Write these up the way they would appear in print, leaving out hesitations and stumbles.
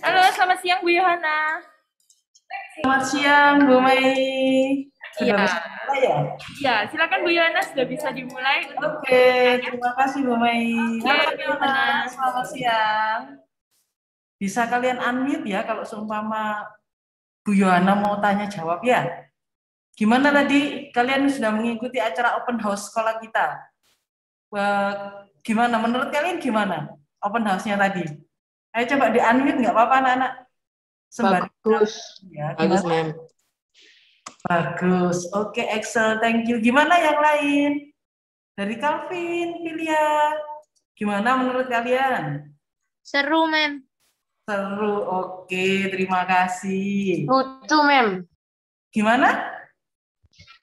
Halo, selamat siang Bu Yohana. Selamat siang, Bu Mei. Sudah Iya, bisa dimulai ya? iya, silakan Bu Yohana sudah bisa dimulai untuk Oke, pertanyaannya. terima kasih Bu Mei. Oke, Halo Bu Fiona, Yohana. selamat siang. Bisa kalian unmute ya kalau seumpama Bu Yohana mau tanya jawab ya? Gimana tadi kalian sudah mengikuti acara open house sekolah kita? Gimana menurut kalian gimana open house-nya tadi? Ayo coba di unmute nggak apa-apa anak-anak. Sembari Bagus, ya, bagus, gimana? Mem. Bagus. Oke, Excel. Thank you. Gimana yang lain? Dari Calvin, Filia. Gimana menurut kalian? Seru, Mem. Seru. Oke, terima kasih. Lucu, Mem. Gimana?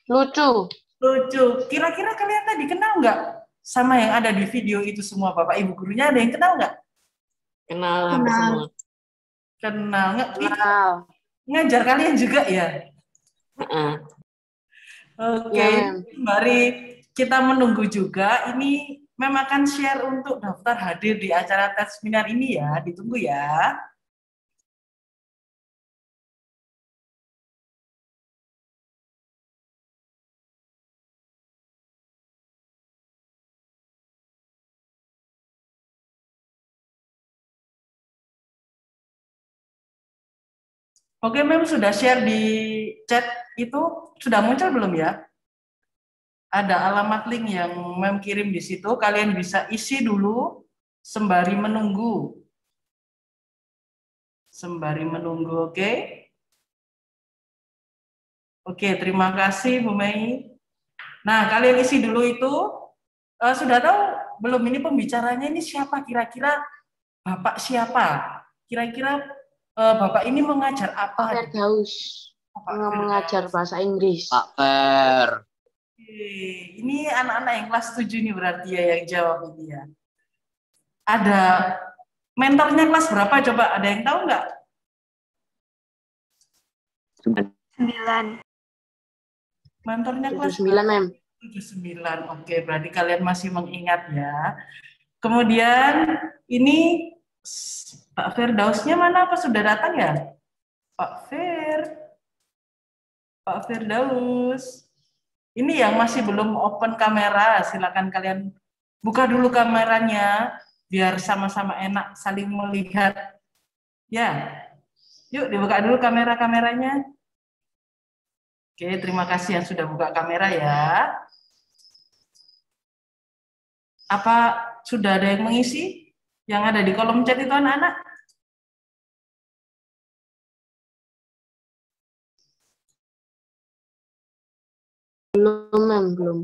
Lucu. Lucu. Kira-kira kalian tadi kenal nggak sama yang ada di video itu semua? Bapak Ibu gurunya ada yang kenal nggak? Kenal hampir semua. Kenal nggak? Kenal. Ngajar kalian juga ya? Oke, Ya, Mem. mari kita menunggu juga. Ini memang akan share untuk daftar hadir di acara tes seminar ini ya. Ditunggu ya. Oke, Mem sudah share di chat itu sudah muncul belum ya? Ada alamat link yang Mem kirim di situ. Kalian bisa isi dulu sembari menunggu. Sembari menunggu, oke? Oke, terima kasih Bu Mei. Nah, kalian isi dulu itu. Sudah tahu belum ini pembicaranya ini siapa kira-kira? Bapak siapa? Kira-kira Bapak ini mengajar apa? Pak Firdaus. Mengajar bahasa Inggris. Pak Fer. Ini anak-anak yang kelas 7 ini berarti ya yang jawab ini ya. Ada mentornya kelas berapa coba? Ada yang tahu nggak? 9. Mentornya kelas 9, Mem. 79. Oke, berarti kalian masih mengingat ya. Kemudian ini Pak Firdausnya mana? Apa sudah datang ya? Pak Firdaus. Ini yang masih belum open kamera, silakan kalian buka dulu kameranya biar sama-sama enak saling melihat. Ya, yuk dibuka dulu kameranya. Oke, terima kasih yang sudah buka kamera ya. Apa sudah ada yang mengisi? Yang ada di kolom chat itu anak-anak? Belum, Mem. Belum.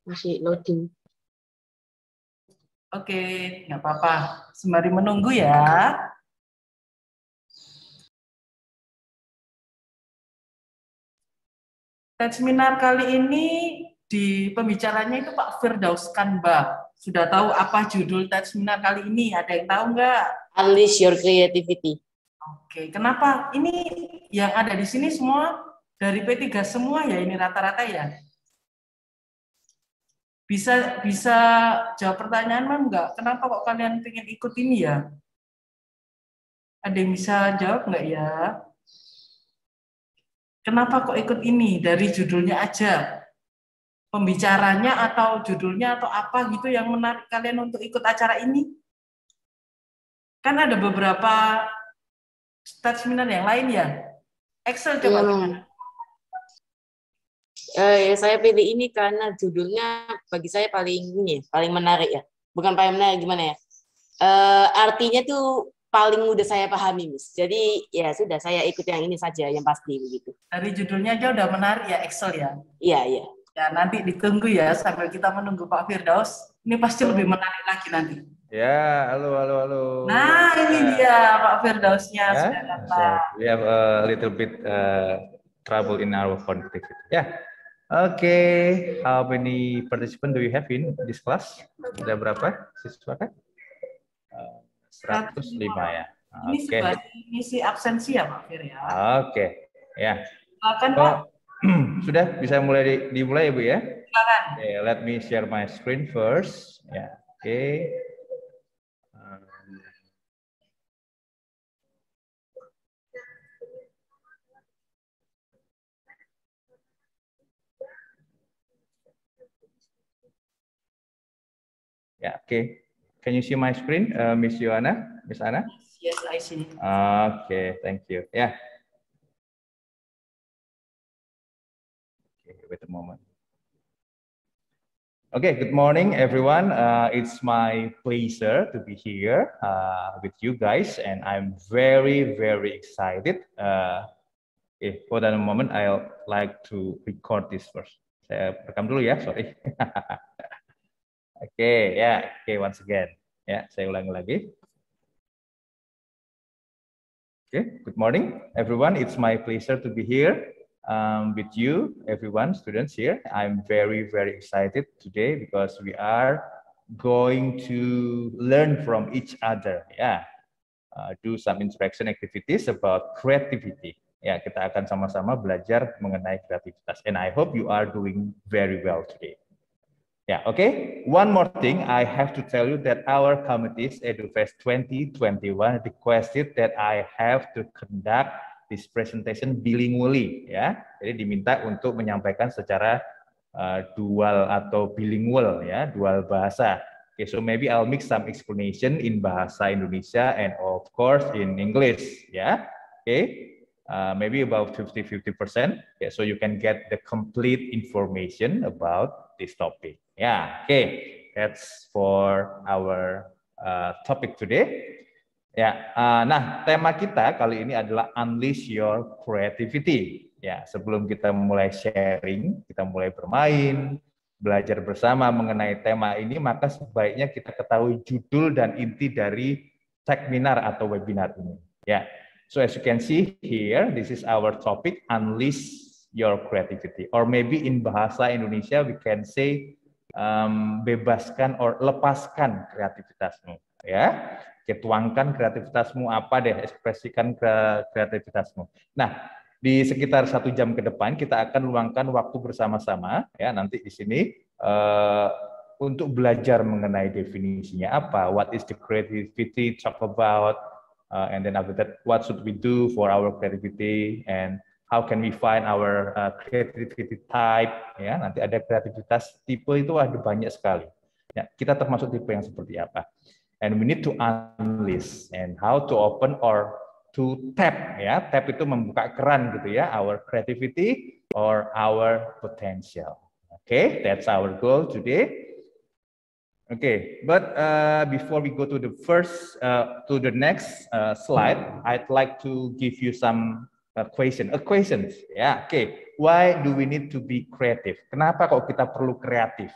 Masih loading. Oke, nggak apa-apa. Sembari menunggu ya. Tes seminar kali ini di pembicaranya itu Pak Firdaus Kanbah. Sudah tahu apa judul tes seminar kali ini? Ada yang tahu nggak? Unleash your creativity. Oke, kenapa? Ini yang ada di sini semua dari P3 semua ya, ini rata-rata ya? Bisa jawab pertanyaan Mam nggak? Kenapa kok kalian pengen ikut ini ya? Ada yang bisa jawab nggak ya? Kenapa kok ikut ini? Dari judulnya aja. Pembicaranya atau judulnya atau apa gitu yang menarik kalian untuk ikut acara ini? Kan ada beberapa start seminar yang lain ya. Excel coba Iya, gimana? Saya pilih ini karena judulnya bagi saya paling menarik ya. Bukan paling menarik gimana ya? Artinya tuh paling mudah saya pahami, Miss. Jadi ya sudah, saya ikut yang ini saja yang pasti begitu. Dari judulnya aja udah menarik ya Excel ya. Iya, iya. Ya nanti ditunggu ya sambil kita menunggu Pak Firdaus. Ini pasti lebih menarik lagi nanti. Ya, halo. Nah, ini dia Pak Firdausnya Ya, sudah datang. so we have a little bit trouble in our connectivity. Yeah. Okay, how many participants do you have in this class? Ada berapa siswa kan? 105 ya. Ini Oke. sebagai ngisi absensi ya Pak Fir ya. Oke, ya. Silakan Pak. Sudah bisa dimulai ya Bu ya? Silakan. Okay, let me share my screen first. Ya, oke. Yeah, okay. Can you see my screen, Miss Joanna, Miss Anna? Yes, I see. Okay, thank you. Yeah. Okay, wait a moment. Okay, good morning, everyone. It's my pleasure to be here with you guys, and I'm very, very excited. Okay, for that moment, I'll like to record this first. Saya rekam dulu ya, sorry. Okay, yeah, okay, once again. Ya, saya ulangi lagi. Okay, good morning, everyone. It's my pleasure to be here with you, everyone, students here. I'm very, very excited today because we are going to learn from each other. Yeah, do some interaction activities about creativity. Ya, kita akan sama-sama belajar mengenai kreativitas. And I hope you are doing very well today. Yeah, okay. One more thing, I have to tell you that our committees EduFest 2021 requested that I have to conduct this presentation bilingually. Ya, jadi diminta untuk menyampaikan secara dual atau bilingual, ya, dual bahasa. Okay, so maybe I'll mix some explanation in bahasa Indonesia and of course in English. Ya, okay. Maybe about 50-50%. Okay, so you can get the complete information about this topic. Yeah, okay, that's for our topic today. Ya, nah tema kita kali ini adalah unleash your creativity. Ya, sebelum kita mulai sharing, kita mulai bermain, belajar bersama mengenai tema ini, maka sebaiknya kita ketahui judul dan inti dari seminar atau webinar ini. Ya, so as you can see here, this is our topic, unleash your creativity, or maybe in bahasa Indonesia we can say bebaskan or lepaskan kreativitasmu, ya. Tuangkan kreativitasmu apa deh, ekspresikan kreativitasmu. Nah, di sekitar 1 jam ke depan kita akan luangkan waktu bersama-sama, ya, nanti di sini untuk belajar mengenai definisinya apa, what is the creativity, talk about, and then after that, what should we do for our creativity, and how can we find our creativity type, ya, nanti ada kreativitas tipe itu ada banyak sekali. Ya, kita termasuk tipe yang seperti apa. And we need to unleash and how to open or to tap, ya. Tap itu membuka keran gitu ya, our creativity or our potential. Okay, that's our goal today. Okay, but before we go to the next slide, I'd like to give you some questions. Ya, okay. Why do we need to be creative? Kenapa kok kita perlu kreatif?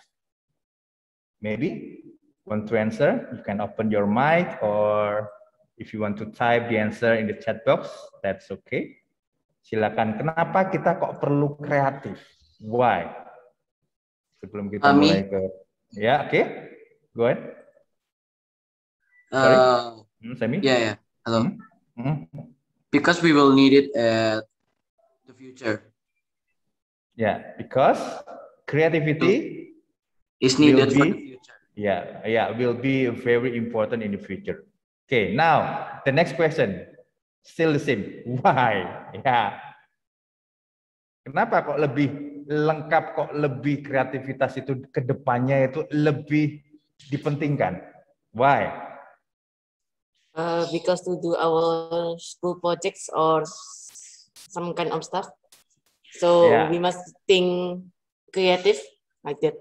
Maybe want to answer? You can open your mic, or if you want to type the answer in the chat box, that's okay. Silakan. Kenapa kita kok perlu kreatif? Why? Sebelum kita mulai ke, ya, oke. Go ahead. Sorry. Semi? Yeah. Hello. Because we will need it at the future. Yeah, because creativity is needed for the future. Yeah, will be very important in the future. Okay, now the next question, still the same. Why? Ya. Kenapa kok lebih lengkap, kok lebih kreativitas itu ke depannya itu lebih dipentingkan? Why? Because to do our school projects or some kind of stuff, so we must think creative like that.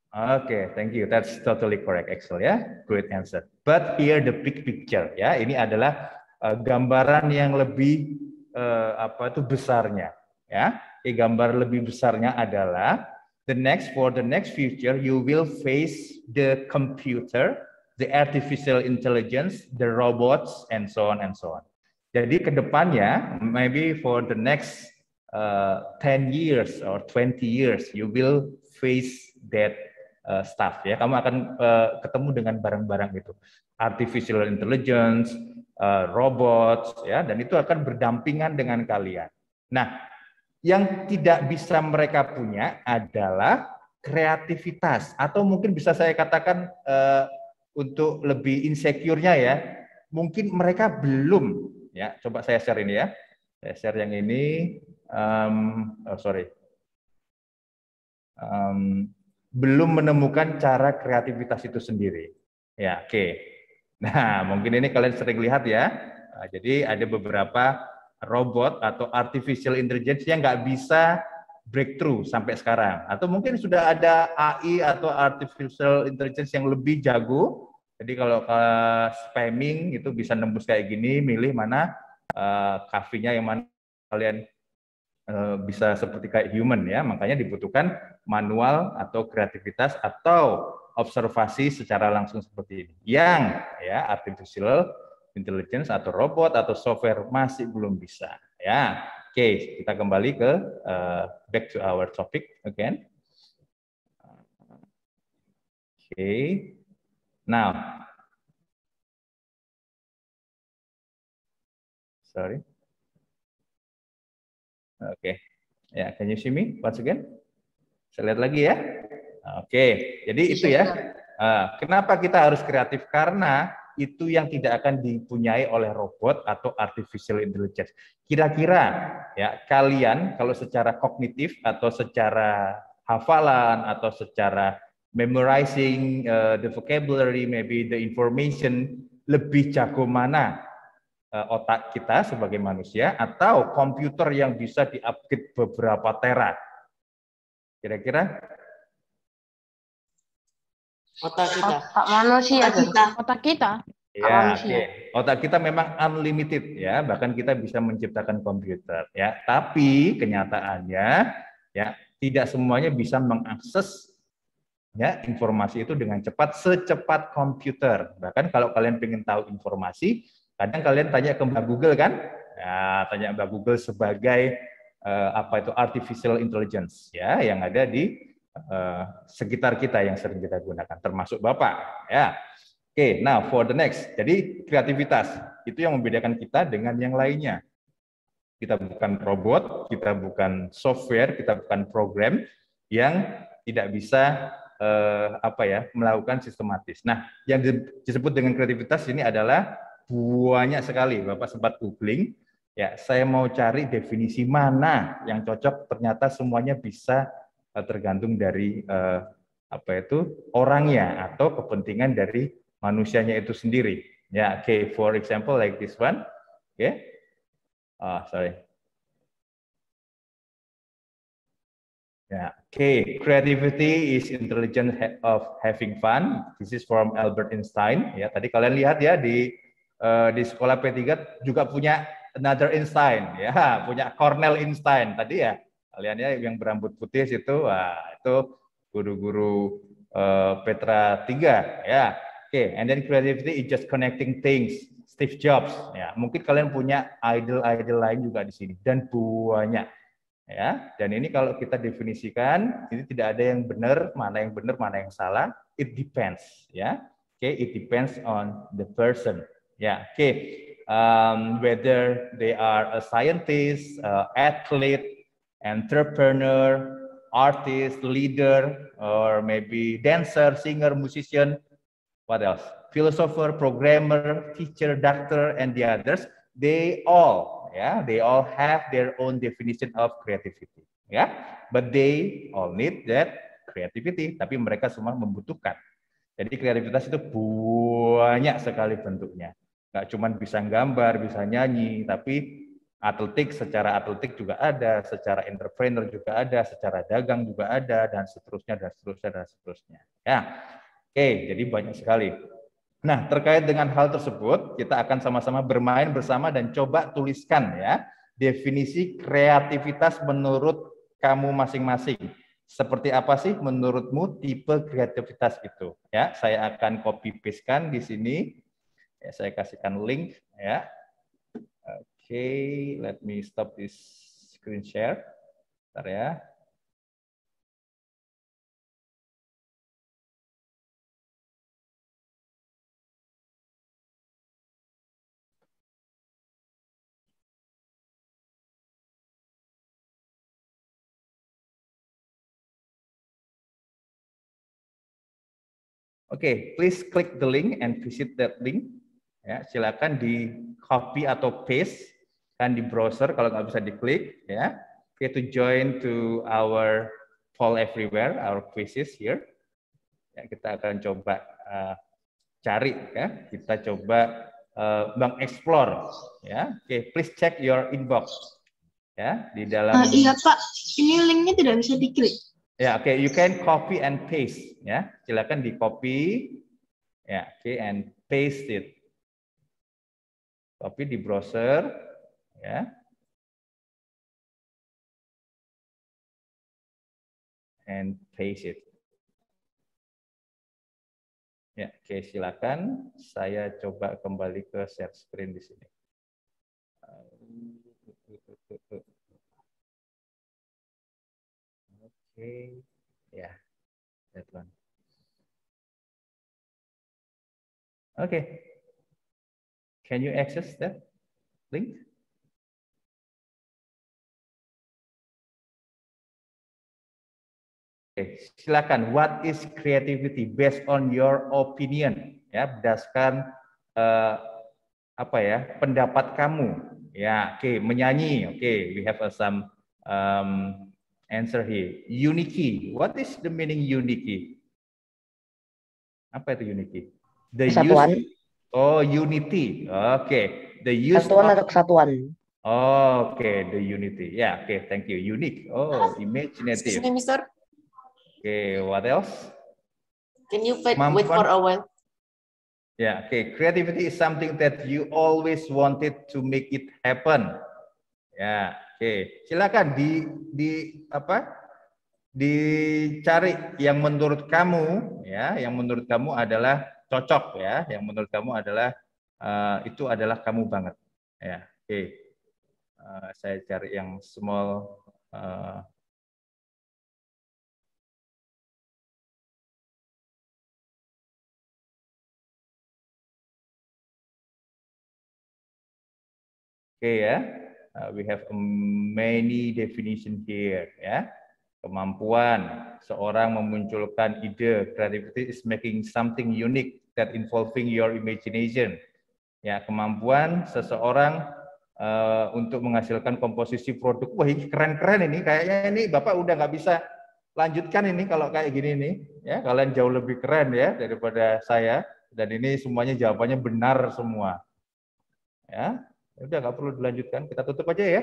Okay, thank you. That's totally correct, Axel. Ya, great answer. But here the big picture. Ya, ini adalah gambaran yang lebih besarnya. Ya, gambar lebih besarnya adalah for the next future you will face the computer, the artificial intelligence, the robots, and so on and so on. Jadi kedepannya, maybe for the next 10 years or 20 years, you will face that stuff. Ya, kamu akan ketemu dengan barang-barang itu, artificial intelligence, robots, ya, dan itu akan berdampingan dengan kalian. Nah, yang tidak bisa mereka punya adalah kreativitas, atau mungkin bisa saya katakan untuk lebih insecure-nya ya, mungkin mereka belum, ya. Coba saya share ini ya. Saya share yang ini. belum menemukan cara kreativitas itu sendiri. Ya, oke. Nah, mungkin ini kalian sering lihat ya. Nah, jadi ada beberapa robot atau artificial intelligence yang nggak bisa breakthrough sampai sekarang. Atau mungkin sudah ada AI atau artificial intelligence yang lebih jago. Jadi kalau spamming itu bisa nembus kayak gini, milih mana kafenya yang mana kalian bisa seperti kayak human ya. Makanya dibutuhkan manual atau kreativitas atau observasi secara langsung seperti ini. Yang ya artificial intelligence atau robot atau software masih belum bisa ya. Oke, kita kembali ke back to our topic again. Oke. Now. Sorry. Oke. Ya, can you see me once again? Saya lihat lagi ya. Oke, jadi itu ya. Kenapa kita harus kreatif? Karena itu yang tidak akan dipunyai oleh robot atau artificial intelligence. Kira-kira ya kalian kalau secara kognitif atau secara hafalan atau secara memorizing the vocabulary, maybe the information, lebih jago mana otak kita sebagai manusia atau komputer yang bisa di-upgrade beberapa tera? Kira-kira? Otak kita. Otak manusia. Otak kita. Ya, okay. Otak kita memang unlimited ya, bahkan kita bisa menciptakan komputer ya. Tapi kenyataannya ya tidak semuanya bisa mengakses ya informasi itu dengan cepat secepat komputer. Bahkan kalau kalian ingin tahu informasi, kadang kalian tanya ke Mbak Google kan? Ya, tanya Mbak Google sebagai apa itu artificial intelligence ya yang ada di sekitar kita yang sering kita gunakan, termasuk Bapak ya. Oke, now for the next. Jadi kreativitas itu yang membedakan kita dengan yang lainnya. Kita bukan robot, kita bukan software, kita bukan program yang tidak bisa melakukan sistematis. Nah, yang disebut dengan kreativitas ini adalah banyak sekali. Bapak sempat googling, ya saya mau cari definisi mana yang cocok. Ternyata semuanya bisa tergantung dari orangnya atau kepentingan dari manusianya itu sendiri. Ya, okay, for example like this one. Okay. Sorry. Yeah, okay. Creativity is intelligence of having fun. This is from Albert Einstein. Ya, tadi kalian lihat ya di sekolah P3 juga punya another Einstein. Ya, punya Cornel Einstein tadi ya. Kalian ya yang berambut putih itu, itu guru-guru Petra 3 ya. Oke, and then creativity is just connecting things. Steve Jobs, ya mungkin kalian punya idol lain juga di sini dan banyak, ya. Dan ini kalau kita definisikan, ini tidak ada yang benar, mana yang salah. It depends, ya. Oke, it depends on the person, ya. Oke, whether they are a scientist, athlete, entrepreneur, artist, leader, or maybe dancer, singer, musician. What else? Philosopher, programmer, teacher, doctor, and the others, they all have their own definition of creativity, ya. But they all need that creativity. Tapi mereka semua membutuhkan. Jadi kreativitas itu banyak sekali bentuknya. Nggak cuma bisa gambar, bisa nyanyi, tapi secara atletik juga ada, secara entrepreneur juga ada, secara dagang juga ada, dan seterusnya. Ya. Oke, jadi banyak sekali. Nah, terkait dengan hal tersebut, kita akan sama-sama bermain bersama dan coba tuliskan ya definisi kreativitas menurut kamu masing-masing. Seperti apa sih menurutmu tipe kreativitas itu? Ya, saya akan copy paste-kan di sini. Ya, saya kasihkan link ya. Oke, let me stop this screen share. Bentar ya. Oke, please click the link and visit that link. Ya, silakan di copy atau paste kan di browser kalau nggak bisa diklik ya. Okay, to join to our fall everywhere, our quizzes here. Ya, kita akan coba cari, ya. Kita coba mengeksplor, ya. Oke, please check your inbox, ya, di dalam. Iya Pak, ini linknya tidak bisa diklik. Ya, oke, you can copy and paste, ya. Silakan di copy, ya, oke, and paste it. Copy di browser, ya. And paste it. Ya, oke, silakan. Saya coba kembali ke share screen di sini. Oke, ya, that one. Oke, can you access that link? Silakan. What is creativity based on your opinion? Ya, berdasarkan apa ya, pendapat kamu. Ya, oke, menyanyi. Oke, we have some answer here. Unity. What is the meaning unity? Apa itu unity? The Kesatuan. Oh, unity. Oke. The use Kesatuan of... atau kesatuan. Oke, the unity. Ya, oke, thank you. Unique. Oh, imaginative. Excuse me, Mister. Okay, what else? Can you wait for a while? Yeah, okay. Creativity is something that you always wanted to make it happen. Ya, oke. Silakan dicari yang menurut kamu, ya, yang menurut kamu adalah cocok, ya, yang menurut kamu adalah itu adalah kamu banget. Ya, oke. Saya cari yang small. Oke, ya, we have many definition here, ya. Kemampuan seorang memunculkan ide. Creativity is making something unique that involving your imagination. Ya, kemampuan seseorang untuk menghasilkan komposisi produk. Wah, ini keren-keren ini. Kayaknya ini Bapak udah nggak bisa lanjutkan ini kalau kayak gini nih. Ya, kalian jauh lebih keren ya daripada saya. Dan ini semuanya jawabannya benar semua. Ya. Udah nggak perlu dilanjutkan, kita tutup aja ya.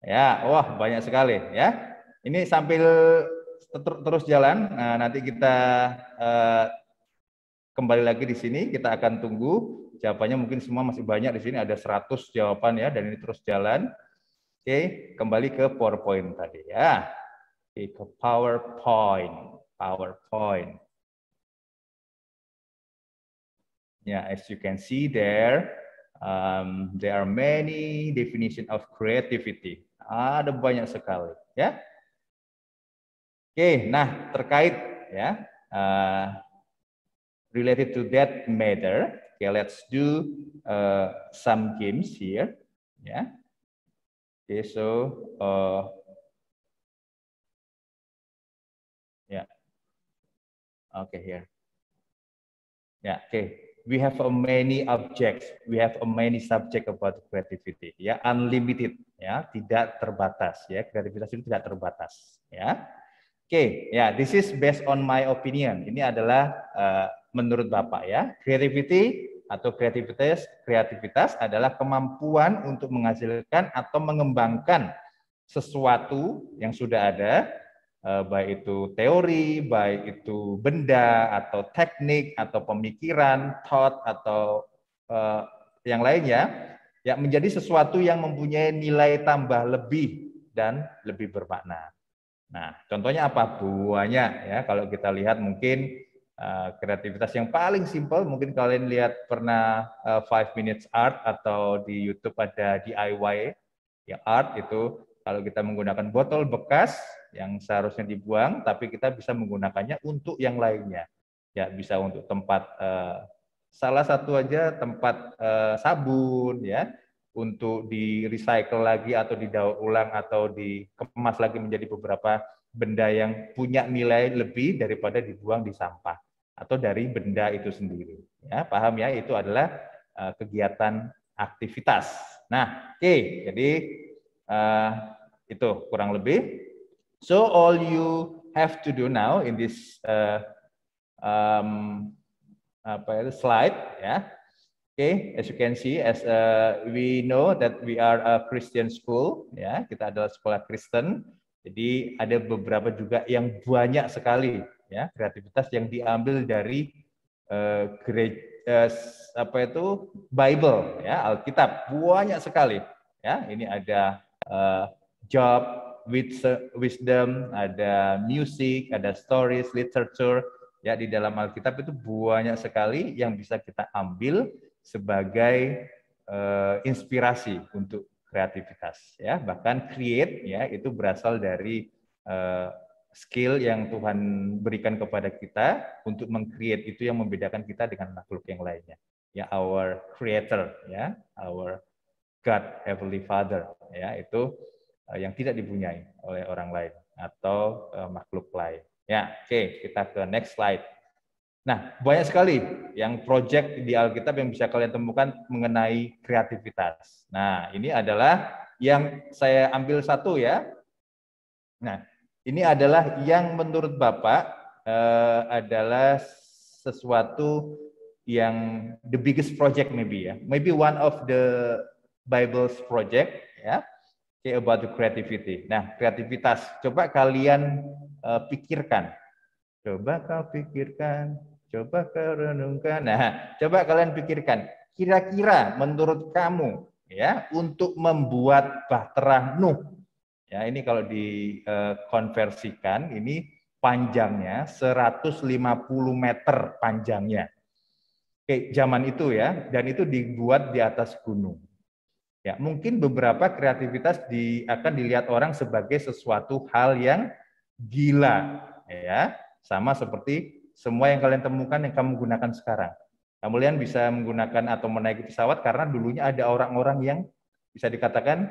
Ya, wah banyak sekali ya. Ini sambil terus jalan, nah, nanti kita kembali lagi di sini, kita akan tunggu jawabannya. Mungkin semua masih banyak di sini, ada 100 jawaban ya, dan ini terus jalan. Oke, kembali ke PowerPoint tadi ya. Oke, ke PowerPoint. Yeah, as you can see there are many definition of creativity. Ada banyak sekali, ya. Oke, nah terkait ya related to that matter, okay, let's do some games here, ya. Okay, so yeah, okay here, yeah, okay. We have a many objects, we have a many subject about creativity, ya, unlimited, ya, tidak terbatas, ya, kreativitas itu tidak terbatas, ya. Oke, ya, this is based on my opinion. Ini adalah menurut Bapak, ya. Creativity atau kreativitas adalah kemampuan untuk menghasilkan atau mengembangkan sesuatu yang sudah ada. Baik itu teori, baik itu benda, atau teknik, atau pemikiran, thought, atau yang lainnya, ya, menjadi sesuatu yang mempunyai nilai tambah lebih dan lebih bermakna. Nah, contohnya apa? Banyak ya. Kalau kita lihat mungkin kreativitas yang paling simpel, mungkin kalian lihat pernah 5 minutes art atau di YouTube ada DIY ya, art itu. Kalau kita menggunakan botol bekas yang seharusnya dibuang, tapi kita bisa menggunakannya untuk yang lainnya. Ya, bisa untuk tempat salah satu aja tempat sabun, ya, untuk di recycle lagi atau didaur ulang atau dikemas lagi menjadi beberapa benda yang punya nilai lebih daripada dibuang di sampah atau dari benda itu sendiri. Ya, paham ya? Itu adalah kegiatan aktivitas. Nah, oke, jadi Itu kurang lebih. So all you have to do now in this slide, ya. Okay, as you can see, as we know that we are a Christian school, ya, kita adalah sekolah Kristen. Jadi ada beberapa juga yang banyak sekali, ya, kreativitas yang diambil dari Bible, ya, Alkitab, banyak sekali, ya. Ini ada job, wisdom, ada music, ada stories, literature, ya, di dalam Alkitab itu banyak sekali yang bisa kita ambil sebagai inspirasi untuk kreativitas, ya. Bahkan create, ya, itu berasal dari skill yang Tuhan berikan kepada kita untuk meng-create, itu yang membedakan kita dengan makhluk yang lainnya, ya, our creator, ya, our God, Heavenly Father, ya, itu yang tidak dipunyai oleh orang lain atau makhluk lain, ya. Oke, kita ke next slide. Nah, banyak sekali yang project di Alkitab yang bisa kalian temukan mengenai kreativitas. Nah, ini adalah yang saya ambil satu, ya. Nah, ini adalah yang menurut Bapak adalah sesuatu yang the biggest project maybe, ya. Maybe one of the Bible's project, ya. Okay, about the creativity. Nah, kreativitas. Coba kalian pikirkan. Coba kau pikirkan. Coba kau renungkan. Nah, coba kalian pikirkan. Kira-kira menurut kamu, ya, untuk membuat bahtera Nuh, ya, ini kalau dikonversikan, ini panjangnya 150 meter panjangnya. Oke, zaman itu, ya, dan itu dibuat di atas gunung. Ya, mungkin beberapa kreativitas akan dilihat orang sebagai sesuatu hal yang gila, ya, sama seperti semua yang kalian temukan yang kamu gunakan sekarang. Kalian bisa menggunakan atau menaiki pesawat karena dulunya ada orang-orang yang bisa dikatakan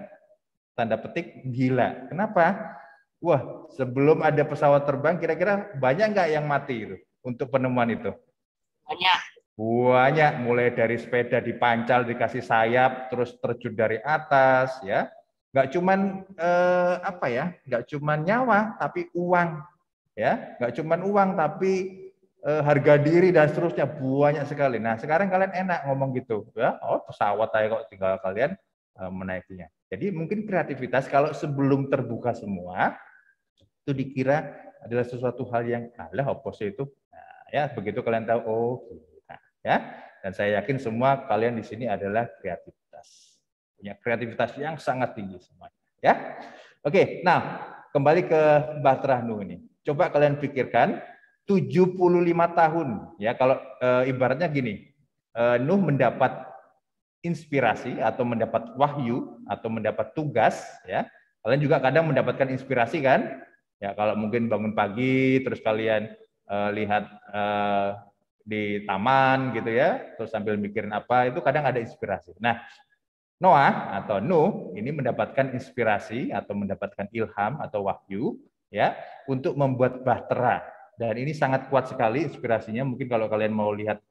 tanda petik gila. Kenapa? Wah, sebelum ada pesawat terbang, kira-kira banyak nggak yang mati itu untuk penemuan itu? Banyak. Banyak, mulai dari sepeda dipancal, dikasih sayap, terus terjun dari atas, ya. Nggak cuman nggak cuman nyawa, tapi uang, ya. Nggak cuman uang, tapi harga diri dan seterusnya, banyak sekali. Nah, sekarang kalian enak ngomong gitu, ya. Oh, pesawat aja kok, tinggal kalian menaikinya. Jadi mungkin kreativitas kalau sebelum terbuka semua itu dikira adalah sesuatu hal yang apa sih itu. Nah, ya, begitu kalian tahu, oh, ya. Dan saya yakin semua kalian di sini adalah kreativitas. Punya kreativitas yang sangat tinggi semuanya, ya. Oke, nah, kembali ke bahtera Nuh ini. Coba kalian pikirkan 75 tahun, ya, kalau ibaratnya gini, Nuh mendapat inspirasi atau mendapat wahyu atau mendapat tugas, ya. Kalian juga kadang mendapatkan inspirasi, kan? Ya, kalau mungkin bangun pagi terus kalian lihat di taman gitu, ya, terus sambil mikirin apa, itu kadang ada inspirasi. Nah, Noah atau Nuh ini mendapatkan inspirasi atau mendapatkan ilham atau wahyu, ya, untuk membuat bahtera. Dan ini sangat kuat sekali inspirasinya. Mungkin kalau kalian mau lihat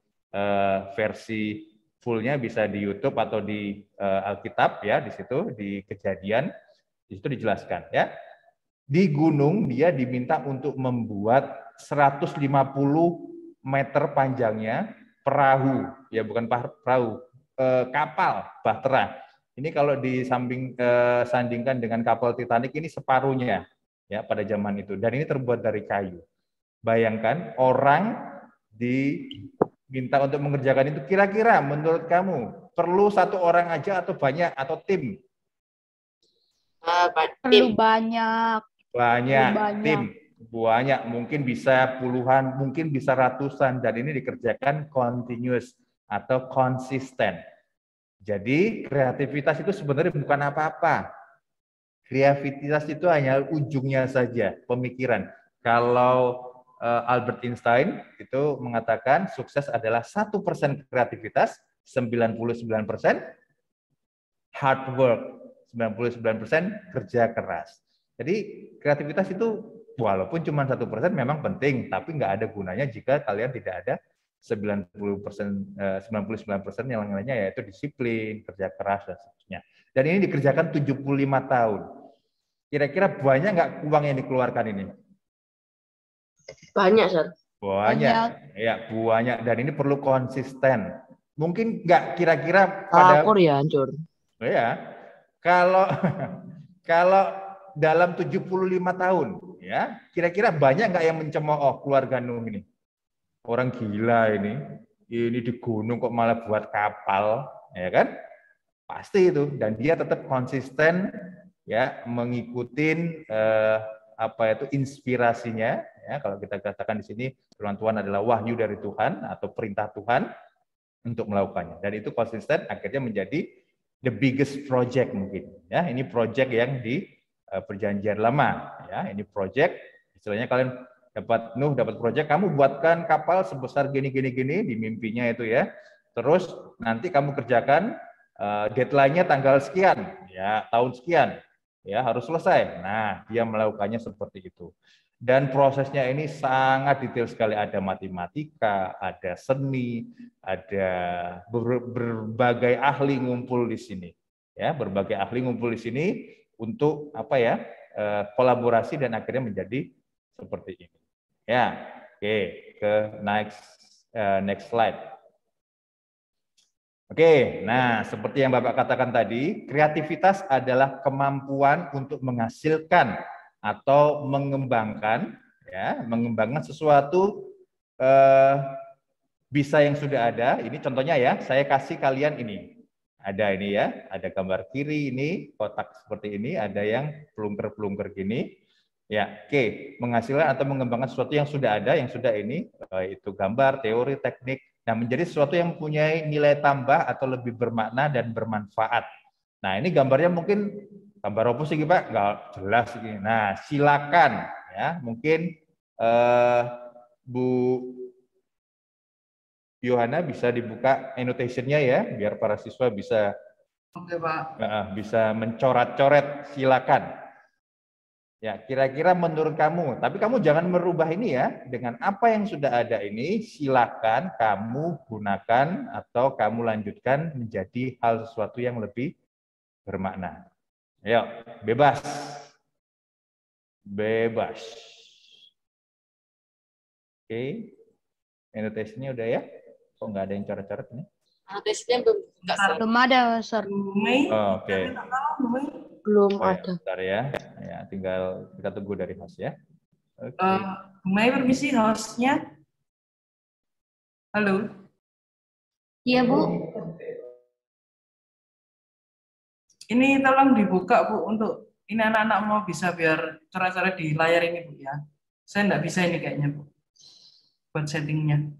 versi fullnya bisa di YouTube atau di Alkitab, ya, di situ di Kejadian, di situ dijelaskan, ya. Di gunung dia diminta untuk membuat 150 meter panjangnya perahu, ya, bukan perahu, kapal bahtera. Ini kalau disandingkan dengan kapal Titanic, ini separuhnya, ya, pada zaman itu. Dan ini terbuat dari kayu. Bayangkan orang diminta untuk mengerjakan itu. Kira-kira menurut kamu perlu satu orang aja atau banyak atau tim? Perlu banyak. Banyak. Banyak. Tim. Banyak. Mungkin bisa puluhan, mungkin bisa ratusan. Dan ini dikerjakan continuous atau konsisten. Jadi kreativitas itu sebenarnya bukan apa-apa. Kreativitas itu hanya ujungnya saja, pemikiran. Kalau Albert Einstein itu mengatakan sukses adalah 1% kreativitas, 99% hard work, 99% kerja keras. Jadi kreativitas itu walaupun cuma 1% memang penting, tapi nggak ada gunanya jika kalian tidak ada 99% yang lainnya, yaitu disiplin, kerja keras, dan seterusnya. Dan ini dikerjakan 75 tahun. Kira-kira banyak nggak uang yang dikeluarkan ini? Banyak, Sir. Banyak. Ya, banyak. Dan ini perlu konsisten. Mungkin nggak kira-kira pada ya hancur. ya, kalau kalau dalam 75 tahun, ya, kira-kira banyak nggak yang mencemooh keluarga Nuh ini? Orang gila ini di gunung kok malah buat kapal, ya kan? Pasti itu. Dan dia tetap konsisten, ya, mengikuti apa itu inspirasinya. Ya, kalau kita katakan di sini firman Tuhan adalah wahyu dari Tuhan atau perintah Tuhan untuk melakukannya. Dan itu konsisten akhirnya menjadi the biggest project mungkin. Ya, ini project yang di perjanjian lama. Ya, ini project istilahnya kalian dapat project, kamu buatkan kapal sebesar gini di mimpinya itu ya. Terus nanti kamu kerjakan deadline-nya tanggal sekian, ya tahun sekian, ya harus selesai. Nah, dia melakukannya seperti itu. Dan prosesnya ini sangat detail sekali. Ada matematika, ada seni, ada berbagai ahli ngumpul di sini. Ya, berbagai ahli ngumpul di sini untuk apa ya? Kolaborasi dan akhirnya menjadi seperti ini. Ya, oke, ke next slide. Oke, nah seperti yang Bapak katakan tadi, kreativitas adalah kemampuan untuk menghasilkan atau mengembangkan, ya, mengembangkan sesuatu bisa yang sudah ada. Ini contohnya ya, saya kasih kalian ini. Ada ini ya, ada gambar kiri ini kotak seperti ini, ada yang pelungker-pelungker gini. Ya, oke, menghasilkan atau mengembangkan sesuatu yang sudah ada, yang sudah ini, itu gambar, teori, teknik. Nah, menjadi sesuatu yang mempunyai nilai tambah atau lebih bermakna dan bermanfaat. Nah, ini gambarnya mungkin gambar apa sih, Pak? Nggak jelas ini. Nah, silakan ya, mungkin Bu Yohana bisa dibuka annotation-nya ya, biar para siswa bisa bisa mencoret-coret, silakan. Ya, kira-kira menurut kamu, tapi kamu jangan merubah ini ya, dengan apa yang sudah ada ini, silakan kamu gunakan atau kamu lanjutkan menjadi hal sesuatu yang lebih bermakna. Ayo, bebas. Bebas. Oke. Annotation-nya udah ya? Kok nggak ada yang coret-coret ini? Annotation-nya belum ada, Sir. Oh, oke. Belum Oh, ya, ada. bentar ya. Ya, tinggal kita tunggu dari host ya. Oke. May permisi hostnya. Halo. Iya, Bu. Ini tolong dibuka Bu untuk ini anak-anak mau bisa biar coret-coret di layar ini Bu ya. Saya nggak bisa ini kayaknya Bu. Buat settingnya.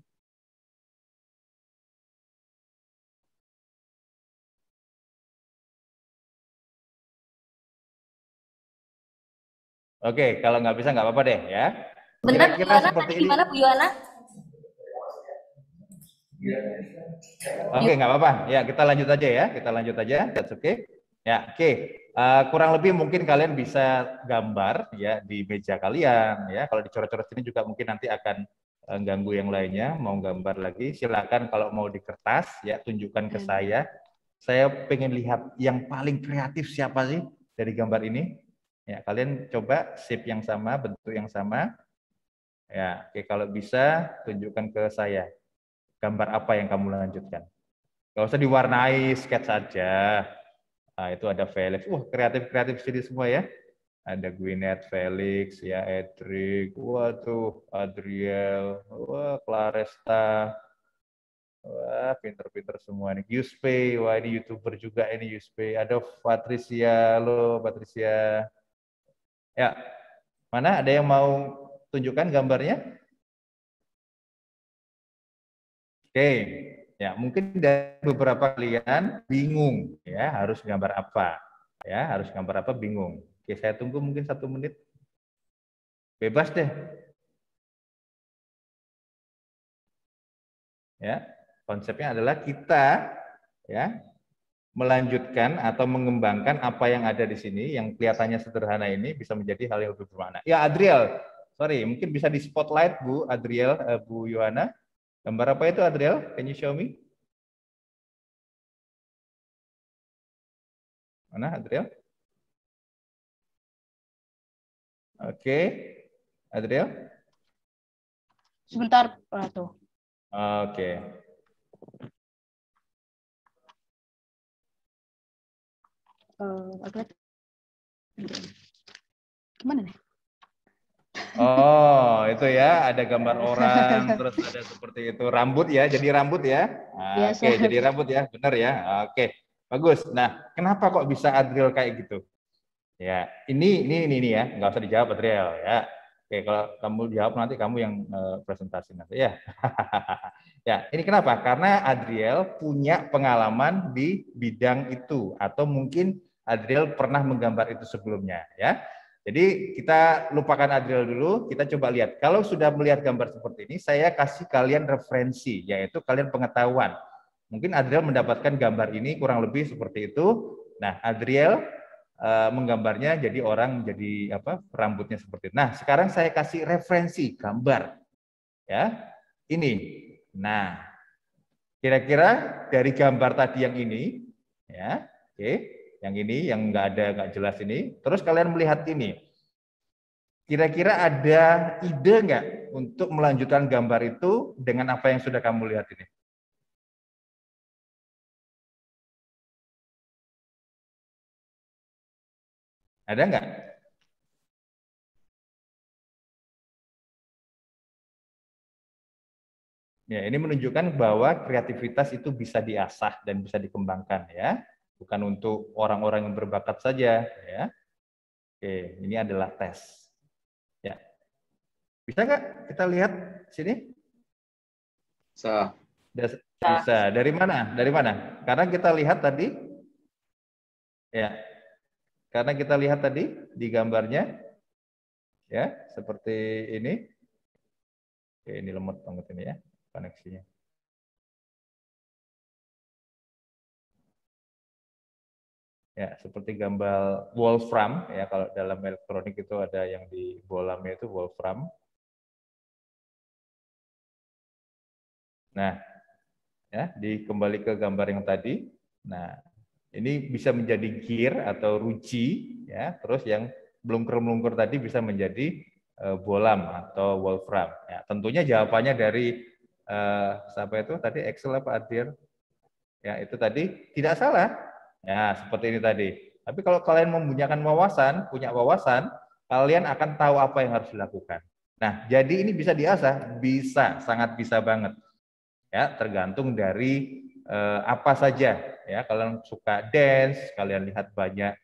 Oke, kalau nggak bisa nggak apa-apa deh ya. Benar, Kira-kira seperti ini. gimana Bu Yohana? Oke, nggak apa-apa. Ya, kita lanjut aja ya. Kita lanjut aja. That's okay. Ya, oke. Kurang lebih mungkin kalian bisa gambar ya di meja kalian ya. Kalau dicoret-coret sini juga mungkin nanti akan ganggu yang lainnya. Mau gambar lagi, silakan kalau mau di kertas ya tunjukkan ke saya. Saya pengen lihat yang paling kreatif siapa sih dari gambar ini. Ya, kalian coba shape yang sama, bentuk yang sama. Ya, oke, kalau bisa tunjukkan ke saya. Gambar apa yang kamu lanjutkan? Gak usah diwarnai, sketch saja. Nah, itu ada Felix. Kreatif sini semua ya. Ada Gwyneth, Felix, ya, Edric, waduh, Adriel, wah, Claresta, wah, pinter-pinter semua nih. Yuspe, wah ini YouTuber juga ini Yuspe. Ada Patricia, halo Patricia. Ya, mana ada yang mau tunjukkan gambarnya? Oke, ya mungkin dari beberapa kalian bingung ya harus gambar apa, ya harus gambar apa bingung. Oke, saya tunggu mungkin 1 menit. Bebas deh. Ya, konsepnya adalah kita ya melanjutkan atau mengembangkan apa yang ada di sini yang kelihatannya sederhana ini bisa menjadi hal yang lebih bermakna. Ya, Adriel, sorry, mungkin bisa di spotlight Bu Adriel, Bu Yohana. Gambar apa itu Adriel? Can you show me? Mana Adriel? Oke. Adriel? Sebentar, tuh. Oke. Gimana nih? Oh, itu ya, ada gambar orang, terus ada seperti itu rambut ya, jadi rambut ya. Nah, Biasa. oke, jadi rambut ya, benar ya. Oke, bagus. Nah, kenapa kok bisa Adriel kayak gitu? Ya, ini ya, nggak usah dijawab Adriel ya. Oke, kalau kamu jawab nanti kamu yang presentasi nanti ya. Ya, ini kenapa? Karena Adriel punya pengalaman di bidang itu, atau mungkin Adriel pernah menggambar itu sebelumnya ya. Jadi kita lupakan Adriel dulu, kita coba lihat. Kalau sudah melihat gambar seperti ini, saya kasih kalian referensi, yaitu kalian pengetahuan. Mungkin Adriel mendapatkan gambar ini kurang lebih seperti itu. Nah, Adriel menggambarnya jadi orang jadi apa? Rambutnya seperti itu. Nah, sekarang saya kasih referensi gambar. Ya. Ini. Nah, kira-kira dari gambar tadi yang ini, ya, oke. Yang ini yang nggak jelas ini. Terus kalian melihat ini. Kira-kira ada ide nggak untuk melanjutkan gambar itu dengan apa yang sudah kamu lihat ini? Ada nggak? Ya, ini menunjukkan bahwa kreativitas itu bisa diasah dan bisa dikembangkan ya. Bukan untuk orang-orang yang berbakat saja ya. Oke, ini adalah tes. Ya. Bisa nggak kita lihat sini? Bisa. Bisa. Dari mana? Dari mana? Karena kita lihat tadi ya. Karena kita lihat tadi di gambarnya ya, seperti ini. Oke, ini lemot banget ini ya koneksinya. Ya, seperti gambar wolfram ya, kalau dalam elektronik itu ada yang di bolamnya itu wolfram. Nah, ya, kembali ke gambar yang tadi. Nah, ini bisa menjadi gear atau ruji ya, terus yang melungkur-melungkur tadi bisa menjadi bolam atau wolfram. Ya, tentunya jawabannya dari siapa itu tadi, Excel apa Adrian? Ya, itu tadi tidak salah. Ya, seperti ini tadi. Tapi kalau kalian punya wawasan, kalian akan tahu apa yang harus dilakukan. Nah, jadi ini bisa diasah, bisa, sangat bisa banget. Ya, tergantung dari apa saja. Ya, kalian suka dance, kalian lihat banyak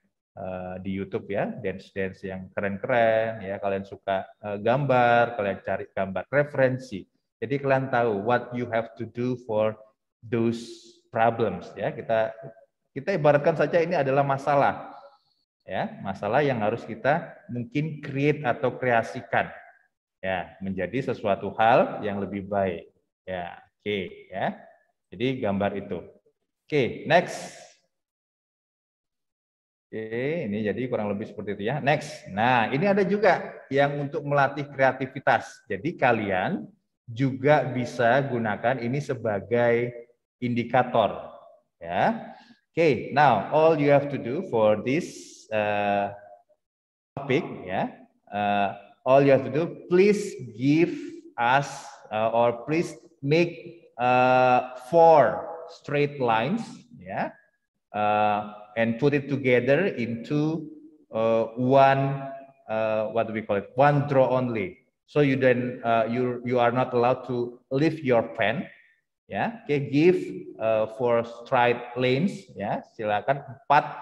di YouTube ya, dance yang keren-keren. Ya, kalian suka gambar, kalian cari gambar referensi. Jadi kalian tahu what you have to do for those problems. Ya, kita ibaratkan saja ini adalah masalah, ya, masalah yang harus kita mungkin create atau kreasikan, ya, menjadi sesuatu hal yang lebih baik, ya, oke, ya. Jadi gambar itu, oke, next, oke, ini jadi kurang lebih seperti itu ya, next. Nah, ini ada juga yang untuk melatih kreativitas. Jadi kalian juga bisa gunakan ini sebagai indikator, ya. Okay, now all you have to do for this topic, yeah, all you have to do, please give us or please make 4 straight lines, yeah, and put it together into one, what do we call it? One draw only. So you then you are not allowed to lift your pen. Ya, oke, give 4 straight lanes, ya, silakan 4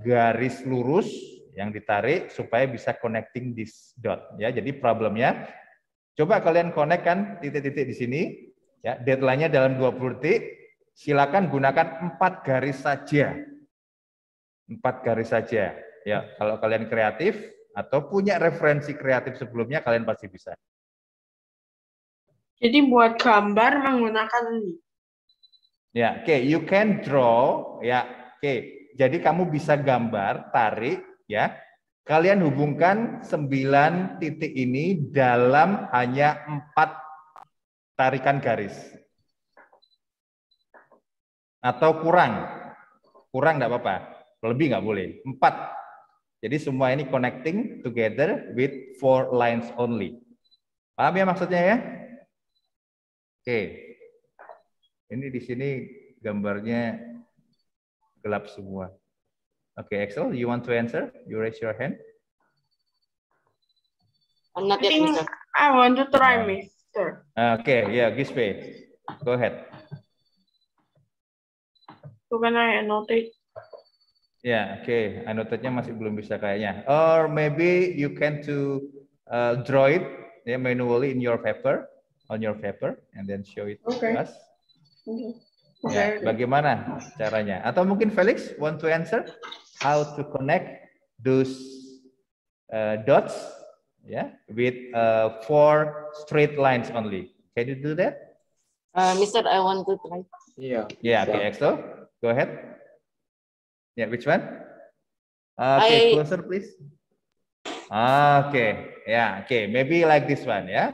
garis lurus yang ditarik supaya bisa connecting this dot, ya. Jadi problemnya, coba kalian connect kan titik-titik di sini, ya, deadline-nya dalam 20 detik, silakan gunakan 4 garis saja, 4 garis saja, ya. Kalau kalian kreatif atau punya referensi kreatif sebelumnya, kalian pasti bisa. Jadi buat gambar menggunakan ini. Ya, oke, you can draw, ya, oke. Jadi kamu bisa gambar, tarik, ya. Kalian hubungkan 9 titik ini dalam hanya 4 tarikan garis. Atau kurang enggak apa-apa, lebih nggak boleh. 4. Jadi semua ini connecting together with 4 lines only. Paham ya maksudnya ya? Oke. Ini di sini gambarnya gelap semua. Oke, Axel, you want to answer? You raise your hand. I'm not I yet, think Mister. I want to try, Mister. Okay, yeah, Gispe. Go ahead. So can I annotate? Ya, oke. Annotate-nya masih belum bisa kayaknya. Or maybe you can to draw it manually in your paper, on your paper, and then show it to us. Ya, bagaimana caranya? Atau mungkin Felix want to answer how to connect those dots, with 4 straight lines only. Can you do that? Mister, I want to try. Yeah. Yeah, okay, Axel, go ahead. Yeah, which one? Okay, closer, please. Okay, yeah, okay, maybe like this one, yeah.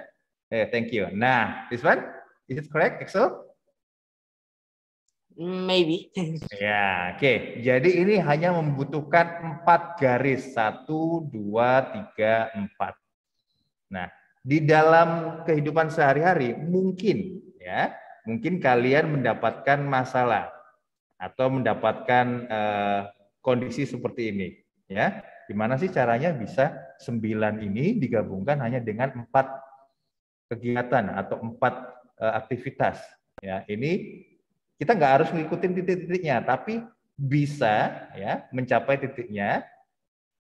Okay, thank you. Nah, this one, is it correct, Axel? Maybe. Ya, oke. Jadi ini hanya membutuhkan 4 garis. 1, 2, 3, 4. Nah, di dalam kehidupan sehari-hari mungkin kalian mendapatkan masalah atau mendapatkan kondisi seperti ini, ya. Gimana sih caranya bisa 9 ini digabungkan hanya dengan 4 kegiatan atau 4 aktivitas, ya. Ini kita nggak harus ngikutin titik-titiknya, tapi bisa ya mencapai titiknya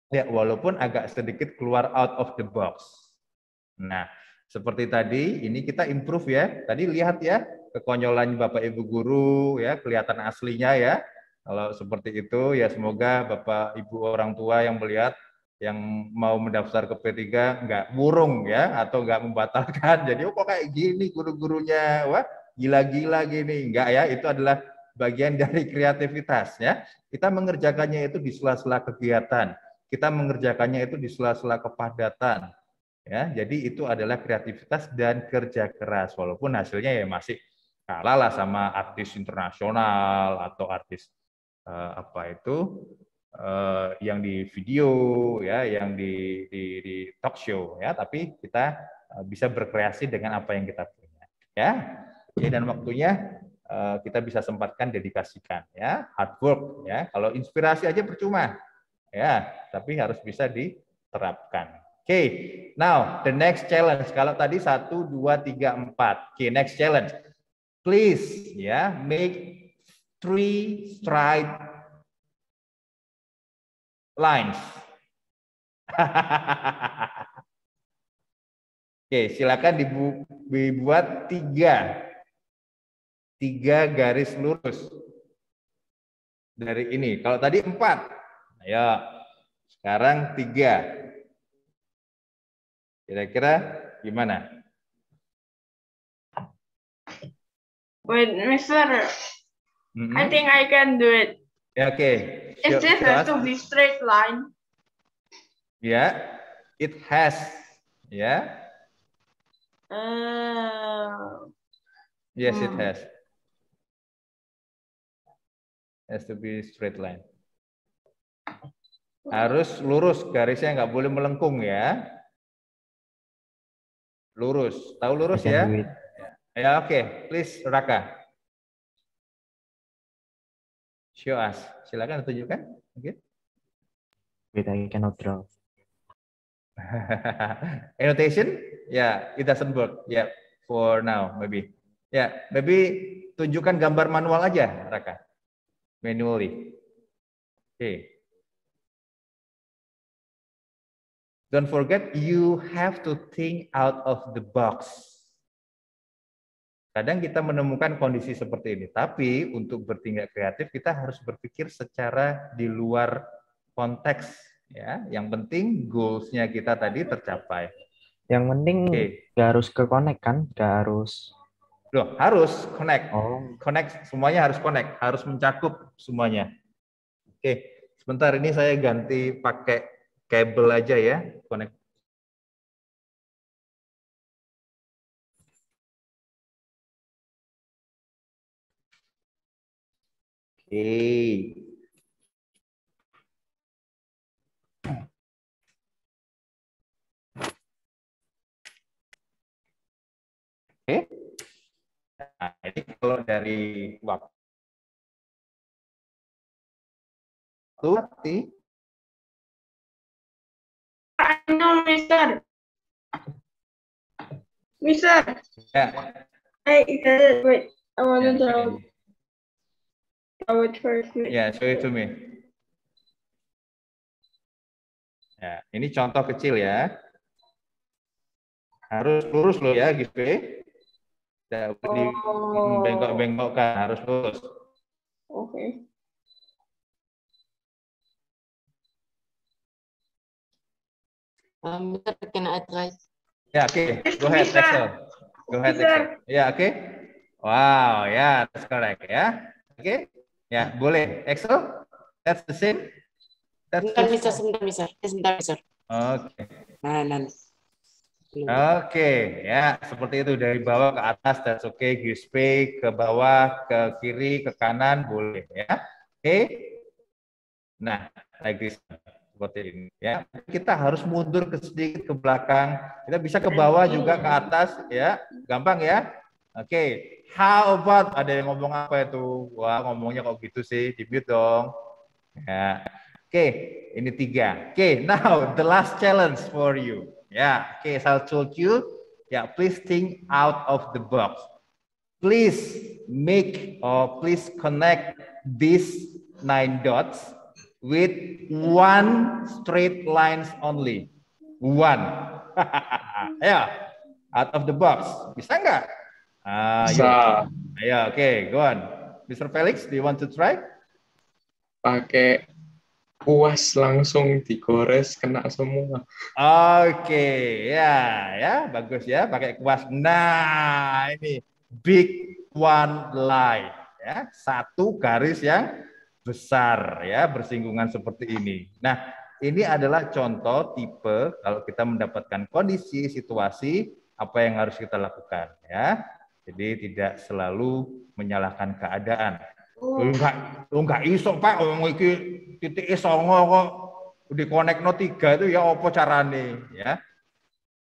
ya walaupun agak sedikit keluar out of the box. Nah, seperti tadi ini kita improve ya. Tadi lihat ya kekonyolan Bapak Ibu guru ya, kelihatan aslinya ya. Kalau seperti itu ya semoga Bapak Ibu orang tua yang melihat yang mau mendaftar ke P3 nggak murung ya atau nggak membatalkan. Jadi kok kayak gini guru-gurunya, wah gila-gila gini. Enggak ya, itu adalah bagian dari kreativitas ya. Kita mengerjakannya itu di sela-sela kegiatan. Kita mengerjakannya itu di sela-sela kepadatan. Ya, jadi itu adalah kreativitas dan kerja keras walaupun hasilnya ya masih kalah lah sama artis internasional atau artis yang di video ya, yang di talk show ya, tapi kita bisa berkreasi dengan apa yang kita punya ya. Oke, dan waktunya kita bisa sempatkan dedikasikan ya, hard work ya. Kalau inspirasi aja percuma ya, tapi harus bisa diterapkan. Oke, now the next challenge. Kalau tadi 1, 2, 3, 4. Oke, next challenge. Please ya, make 3 straight lines. Oke, silakan dibuat 3 garis lurus dari ini. Kalau tadi 4, ayo sekarang 3. Kira-kira gimana? Wait, Mister, I think I can do it. Ya, oke. Is this has to be straight line? Ya, it has. Ya. Yes, it has. Has to be straight line. Harus lurus, garisnya nggak boleh melengkung ya. Lurus, tahu lurus ya? Ya, oke. Please, Raka. Show us. Silakan tunjukkan. Oke. Wait, I cannot draw. Annotation? Yeah, it doesn't work. Yeah, for now maybe. Yeah, maybe tunjukkan gambar manual aja, Raka. Manually. Okay. Don't forget, you have to think out of the box. Kadang kita menemukan kondisi seperti ini, tapi untuk bertindak kreatif kita harus berpikir secara di luar konteks. Ya, yang penting goals-nya kita tadi tercapai. Yang penting nggak harus ke connect kan, nggak harus. Loh, harus connect. Oh. Connect, semuanya harus connect, harus mencakup semuanya. Oke, sebentar ini saya ganti pakai kabel aja ya, connect. Oke. kalau dari waktu No, Mister. Mister. ya. I get it. Wait, I want to Okay. draw it first. Ya, show it to me. Ya, ini contoh kecil ya. Harus lurus loh ya, gitu. Tidak boleh bengkok-bengkokkan, harus lurus. Okay. Can I try? Yeah, okay. Go ahead, Axel. Go ahead, Axel. Yeah, okay. Wow, yeah, that's correct. Yeah, okay. Yeah, boleh. Axel, that's the same. That's Sebentar, Mister. Okay. Nah. Oke, ya seperti itu dari bawah ke atas, that's okay. Gispe ke bawah, ke kiri, ke kanan boleh ya. Oke. Nah, like this. Seperti ini ya, kita harus mundur sedikit ke belakang, kita bisa ke bawah juga ke atas ya, gampang ya. Oke, how about, ada yang ngomong apa itu? Wah, ngomongnya kok gitu sih, di-mute dong ya. Oke, ini 3. Oke, now the last challenge for you ya. Oke, as I told you ya, please think out of the box, please make or please connect these 9 dots with one straight lines only. One. Ayo, out of the box. Bisa nggak? Bisa. Ayo, oke, go on. Mr. Felix, do you want to try? Pakai kuas langsung digores kena semua. Oke, ya, bagus ya, pakai kuas. Nah, ini big one line, ya, satu garis yang besar ya, bersinggungan seperti ini. Nah, ini adalah contoh tipe kalau kita mendapatkan kondisi, situasi, apa yang harus kita lakukan ya. Jadi tidak selalu menyalahkan keadaan. Enggak iso Pak, wong iki titik 9 kok dikonekno 3 itu ya apa carane ya.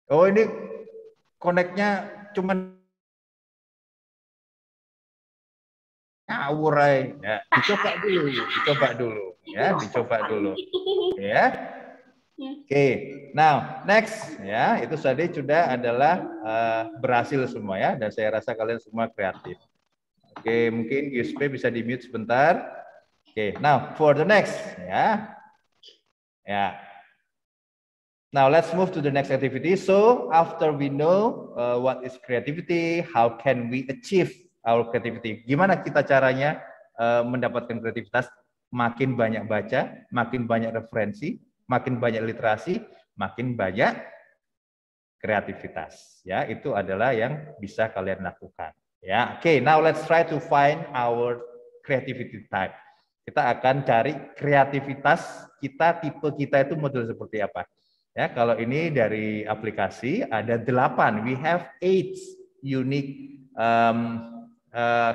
Oh, ini koneknya cuman ngawur ya, dicoba dulu ya. Oke, now next ya, itu tadi sudah adalah berhasil semua ya, dan saya rasa kalian semua kreatif. Oke, mungkin USP bisa di mute sebentar. Oke, now for the next ya. Now let's move to the next activity. So after we know what is creativity, how can we achieve our creativity? Gimana kita caranya mendapatkan kreativitas? Makin banyak baca, makin banyak referensi, makin banyak literasi, makin banyak kreativitas. Ya, itu adalah yang bisa kalian lakukan. Ya, oke. Now let's try to find our creativity type. Kita akan cari kreativitas kita, tipe kita itu model seperti apa. Ya, kalau ini dari aplikasi ada 8. We have 8 unique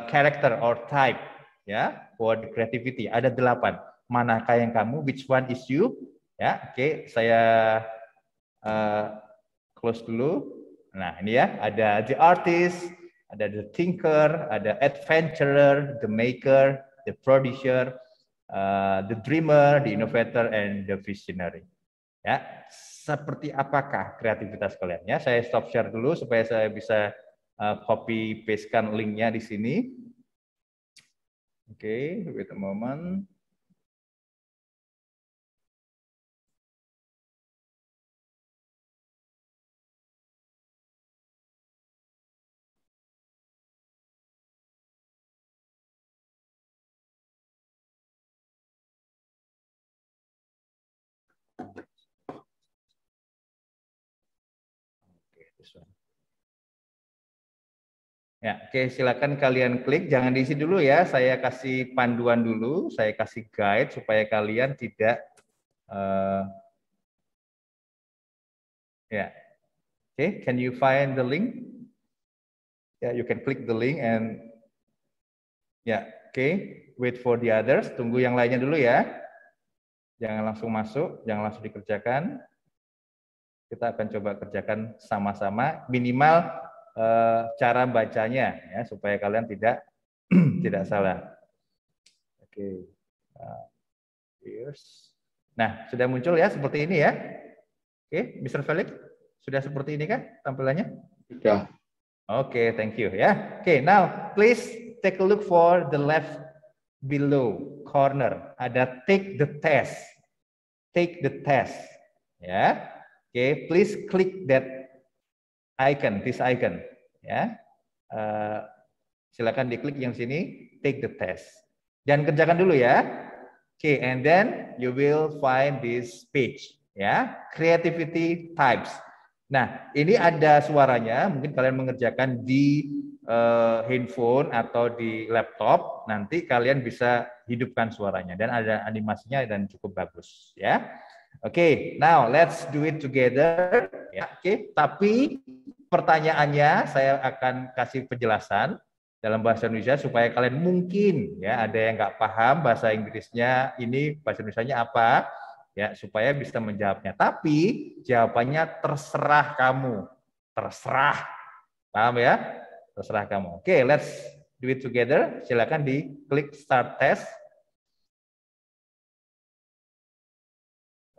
character or type ya for the creativity. Ada 8. Manakah yang kamu? Which one is you? Ya, oke. Saya close dulu. Nah, ini ya, ada the artist, ada the thinker, ada adventurer, the maker, the producer, the dreamer, the innovator, and the visionary. Ya, seperti apakah kreativitas kalian? Ya, saya stop share dulu supaya saya bisa copy pastekan linknya di sini. Oke, wait a moment. Ya, oke, silakan kalian klik, jangan diisi dulu ya, saya kasih panduan dulu, saya kasih guide supaya kalian tidak ya. Oke, can you find the link? Ya, you can click the link and ya, oke, wait for the others, tunggu yang lainnya dulu ya. Jangan langsung masuk, jangan langsung dikerjakan. Kita akan coba kerjakan sama-sama, minimal cara bacanya ya, supaya kalian tidak Tidak salah. Oke. Nah, sudah muncul ya seperti ini ya. Oke, Mr. Felix, sudah seperti ini kan tampilannya? Sudah. Oke, thank you ya. Oke, now please take a look for the left below corner. Ada take the test. Take the test. Ya. Oke, please click that icon, this icon. Ya. Silakan diklik yang sini, take the test. Dan kerjakan dulu ya. Oke, and then you will find this page. Ya, creativity types. Nah, ini ada suaranya. Mungkin kalian mengerjakan di handphone atau di laptop. Nanti kalian bisa hidupkan suaranya dan ada animasinya dan cukup bagus. Ya, oke. Now let's do it together. Ya, oke. Tapi pertanyaannya saya akan kasih penjelasan dalam bahasa Indonesia supaya kalian mungkin ya ada yang nggak paham bahasa Inggrisnya ini bahasa Indonesianya apa. Ya, supaya bisa menjawabnya. Tapi jawabannya terserah kamu. Terserah. Paham ya? Terserah kamu. Oke, let's do it together. Silakan diklik start test.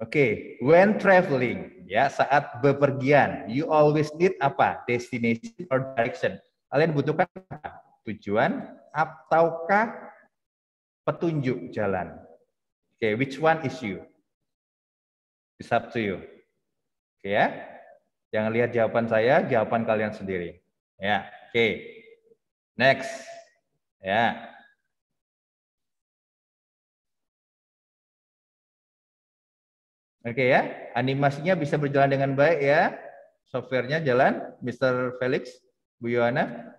Oke, when traveling, ya saat bepergian, you always need apa? Destination or direction. Kalian butuhkan apa? Tujuan ataukah petunjuk jalan? Oke, which one is you? It's up to you. Oke ya. Jangan lihat jawaban saya, jawaban kalian sendiri. Ya, oke. Next. Ya. Oke ya. Animasinya bisa berjalan dengan baik ya. Softwarenya jalan, Mr. Felix, Bu Yohana.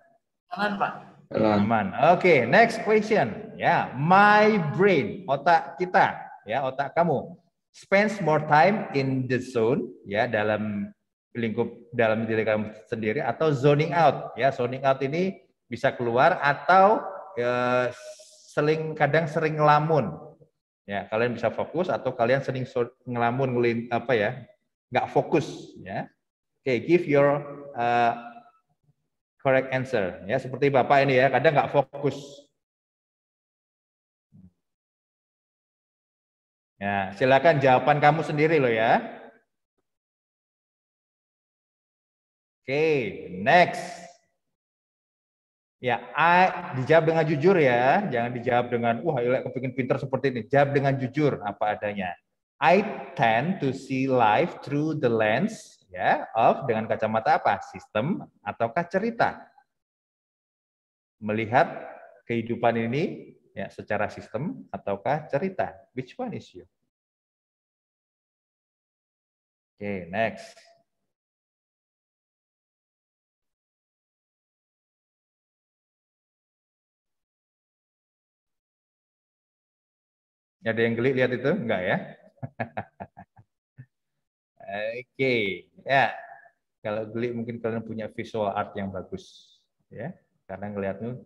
Jalan, Pak. Aman. Oke, next question. Ya, my brain, otak kita, ya, otak kamu. Spends more time in the zone, ya, dalam lingkup dalam diri kamu sendiri, atau zoning out, ya. Zoning out ini bisa keluar atau kadang sering ngelamun, ya. Kalian bisa fokus atau kalian sering ngelamun, apa ya, nggak fokus, ya. Oke, give your correct answer, ya. Seperti Bapak ini ya, kadang nggak fokus. Ya, silakan jawaban kamu sendiri loh ya. Oke, next. Ya, dijawab dengan jujur ya, jangan dijawab dengan wah, kepingin pintar seperti ini. Jawab dengan jujur apa adanya. I tend to see life through the lens, ya, of dengan kacamata apa? Sistem ataukah cerita? Melihat kehidupan ini ya secara sistem ataukah cerita? Which one is you? Oke, next. Ada yang geli lihat itu? Enggak ya? Oke, ya. Kalau geli mungkin kalian punya visual art yang bagus, ya. Karena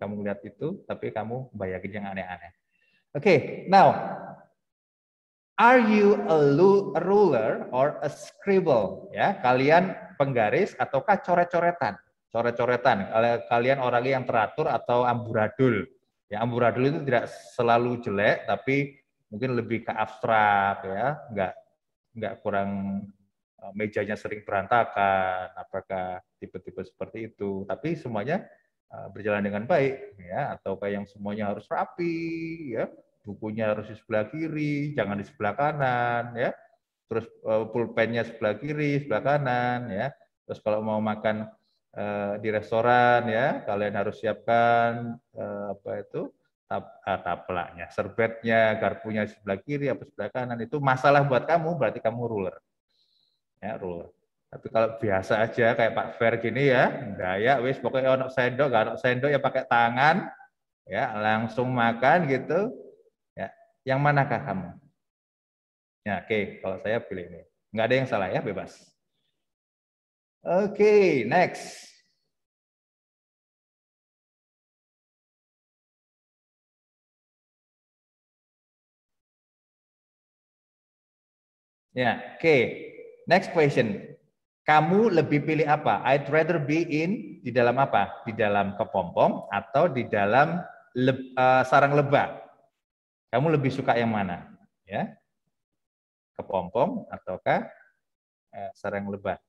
kamu ngeliat itu, tapi kamu bayangin yang aneh-aneh. Oke, now, are you a ruler or a scribble? Ya, kalian penggaris ataukah coret-coretan? Coret-coretan. Kalian orang yang teratur atau amburadul? Ya, amburadul itu tidak selalu jelek, tapi mungkin lebih ke abstrak, ya, nggak kurang mejanya sering berantakan, apakah tipe-tipe seperti itu? Tapi semuanya berjalan dengan baik, ya, ataukah yang semuanya harus rapi, ya, bukunya harus di sebelah kiri, jangan di sebelah kanan, ya, terus pulpennya sebelah kiri, sebelah kanan, ya, terus kalau mau makan di restoran, ya, kalian harus siapkan taplaknya, serbetnya, garpunya sebelah kiri, apa sebelah kanan, itu masalah buat kamu, berarti kamu ruler, ya, ruler. Tapi kalau biasa aja kayak Pak Fer gini ya, enggak ya, wis pokoknya ono sendok, enggak ono sendok ya pakai tangan, ya langsung makan gitu. Ya, yang manakah kamu? Ya, oke, kalau saya pilih ini. Enggak ada yang salah ya, bebas. Oke, next. Ya, oke. Next question. Kamu lebih pilih apa? I'd rather be in di dalam apa? Di dalam kepompong atau di dalam sarang lebah. Kamu lebih suka yang mana? Ya, kepompong ataukah sarang lebah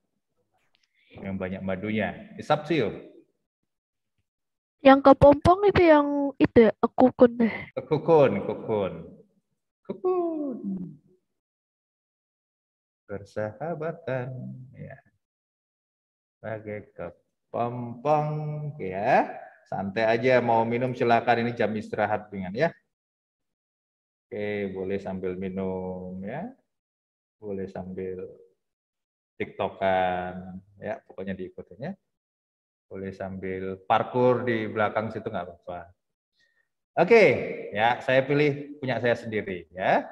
yang banyak madunya? It's up to you. Yang kepompong itu yang itu ya, kukun deh. Kukun. Persahabatan, ya. Sebagai kepompong, ya. Santai aja, mau minum silakan, ini jam istirahat ringan ya. Oke, boleh sambil minum ya. Boleh sambil TikTokan ya, pokoknya diikutin ya. Boleh sambil parkur di belakang situ nggak apa-apa. Oke, ya saya pilih punya saya sendiri ya.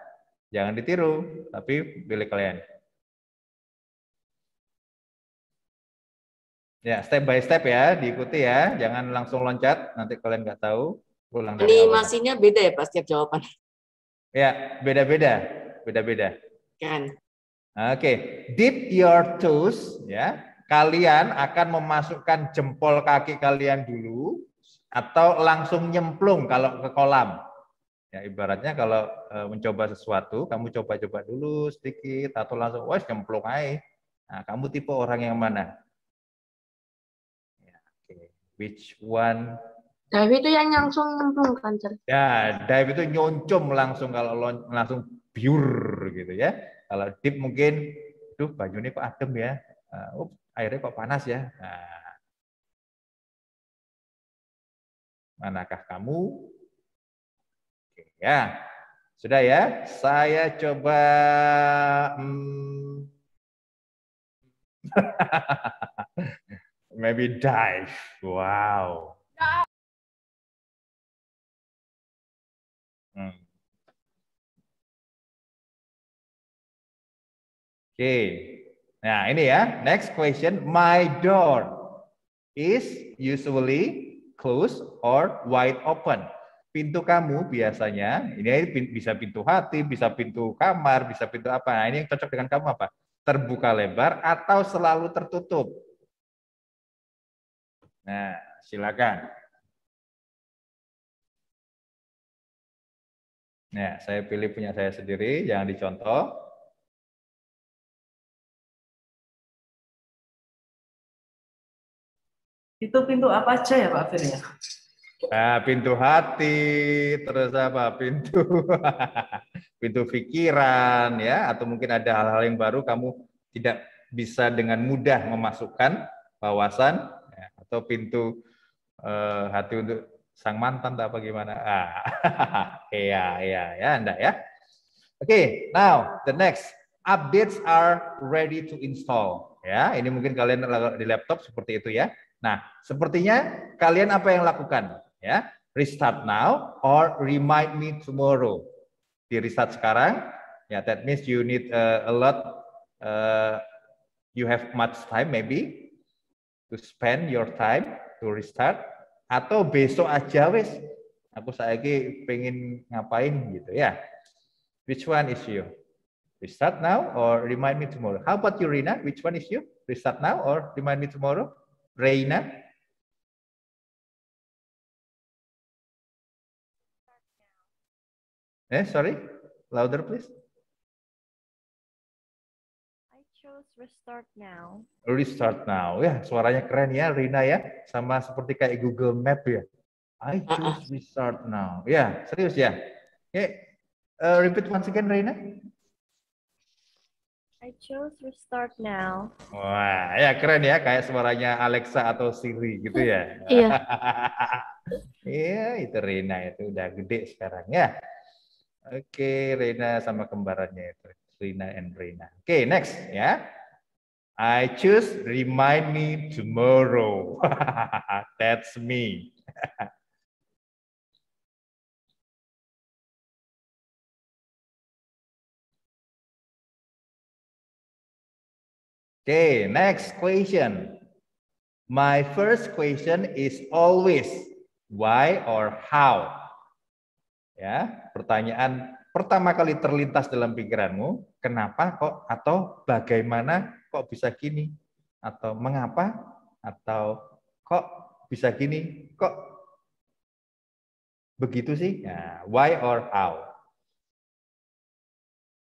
Jangan ditiru, tapi pilih kalian. Ya, step by step ya, diikuti ya. Jangan langsung loncat, nanti kalian nggak tahu. Animasinya beda ya Pak setiap jawaban. Ya, beda-beda. Kan. Oke, dip your toes ya. Kalian akan memasukkan jempol kaki kalian dulu atau langsung nyemplung kalau ke kolam. Ya, ibaratnya kalau mencoba sesuatu, kamu coba-coba dulu sedikit atau langsung wes nyemplung aja. Nah, kamu tipe orang yang mana? Ya, okay. Which one? Dive itu yang langsung nyemplung kan, Cer? Ya, dive itu nyoncom langsung, kalau langsung biur gitu ya. Kalau dip mungkin, duh baju ini kok adem ya, airnya kok panas ya. Nah, manakah kamu? Oke, ya, sudah ya. Saya coba. Maybe dive. Wow. Oke. Nah, ini ya. Next question. My door is usually closed or wide open. Pintu kamu biasanya, ini bisa pintu hati, bisa pintu kamar, bisa pintu apa. Nah, ini yang cocok dengan kamu apa? Terbuka lebar atau selalu tertutup? Nah, silakan. Nah, saya pilih punya saya sendiri, jangan dicontoh. Itu pintu apa aja ya Pak Fir ya? Nah, pintu hati, terus apa? Pintu pikiran ya, atau mungkin ada hal-hal yang baru kamu tidak bisa dengan mudah memasukkan wawasan ya, atau pintu hati untuk sang mantan atau apa gimana? Iya, Anda ya. Oke, now the next updates are ready to install. Ya, ini mungkin kalian di laptop seperti itu ya. Nah, sepertinya kalian apa yang lakukan? Ya, restart now or remind me tomorrow. Di restart sekarang, ya, that means you need a lot, you have much time maybe to spend your time to restart, atau besok aja wes. Aku saiki pengen ngapain gitu ya. Which one is you? Restart now or remind me tomorrow? How about you, Rina? Which one is you? Restart now or remind me tomorrow? Reina? Sorry, louder please. I chose restart now. Restart now. Ya, suaranya keren ya, Rina ya. Sama seperti kayak Google Map ya. I choose restart now. Ya, serius ya. Okay. Repeat once again, Reina. I chose restart now. Wah, ya keren ya, kayak suaranya Alexa atau Siri gitu ya. Iya. Iya, itu Reina itu udah gede sekarang ya. Oke, Reina sama kembarannya itu, Rina and Reina. Oke, next ya. I choose remind me tomorrow. That's me. Okay, next question. My first question is always why or how. Ya, pertanyaan pertama kali terlintas dalam pikiranmu, kenapa kok, atau bagaimana kok bisa gini, atau mengapa, atau kok bisa gini, kok begitu sih? Nah, why or how?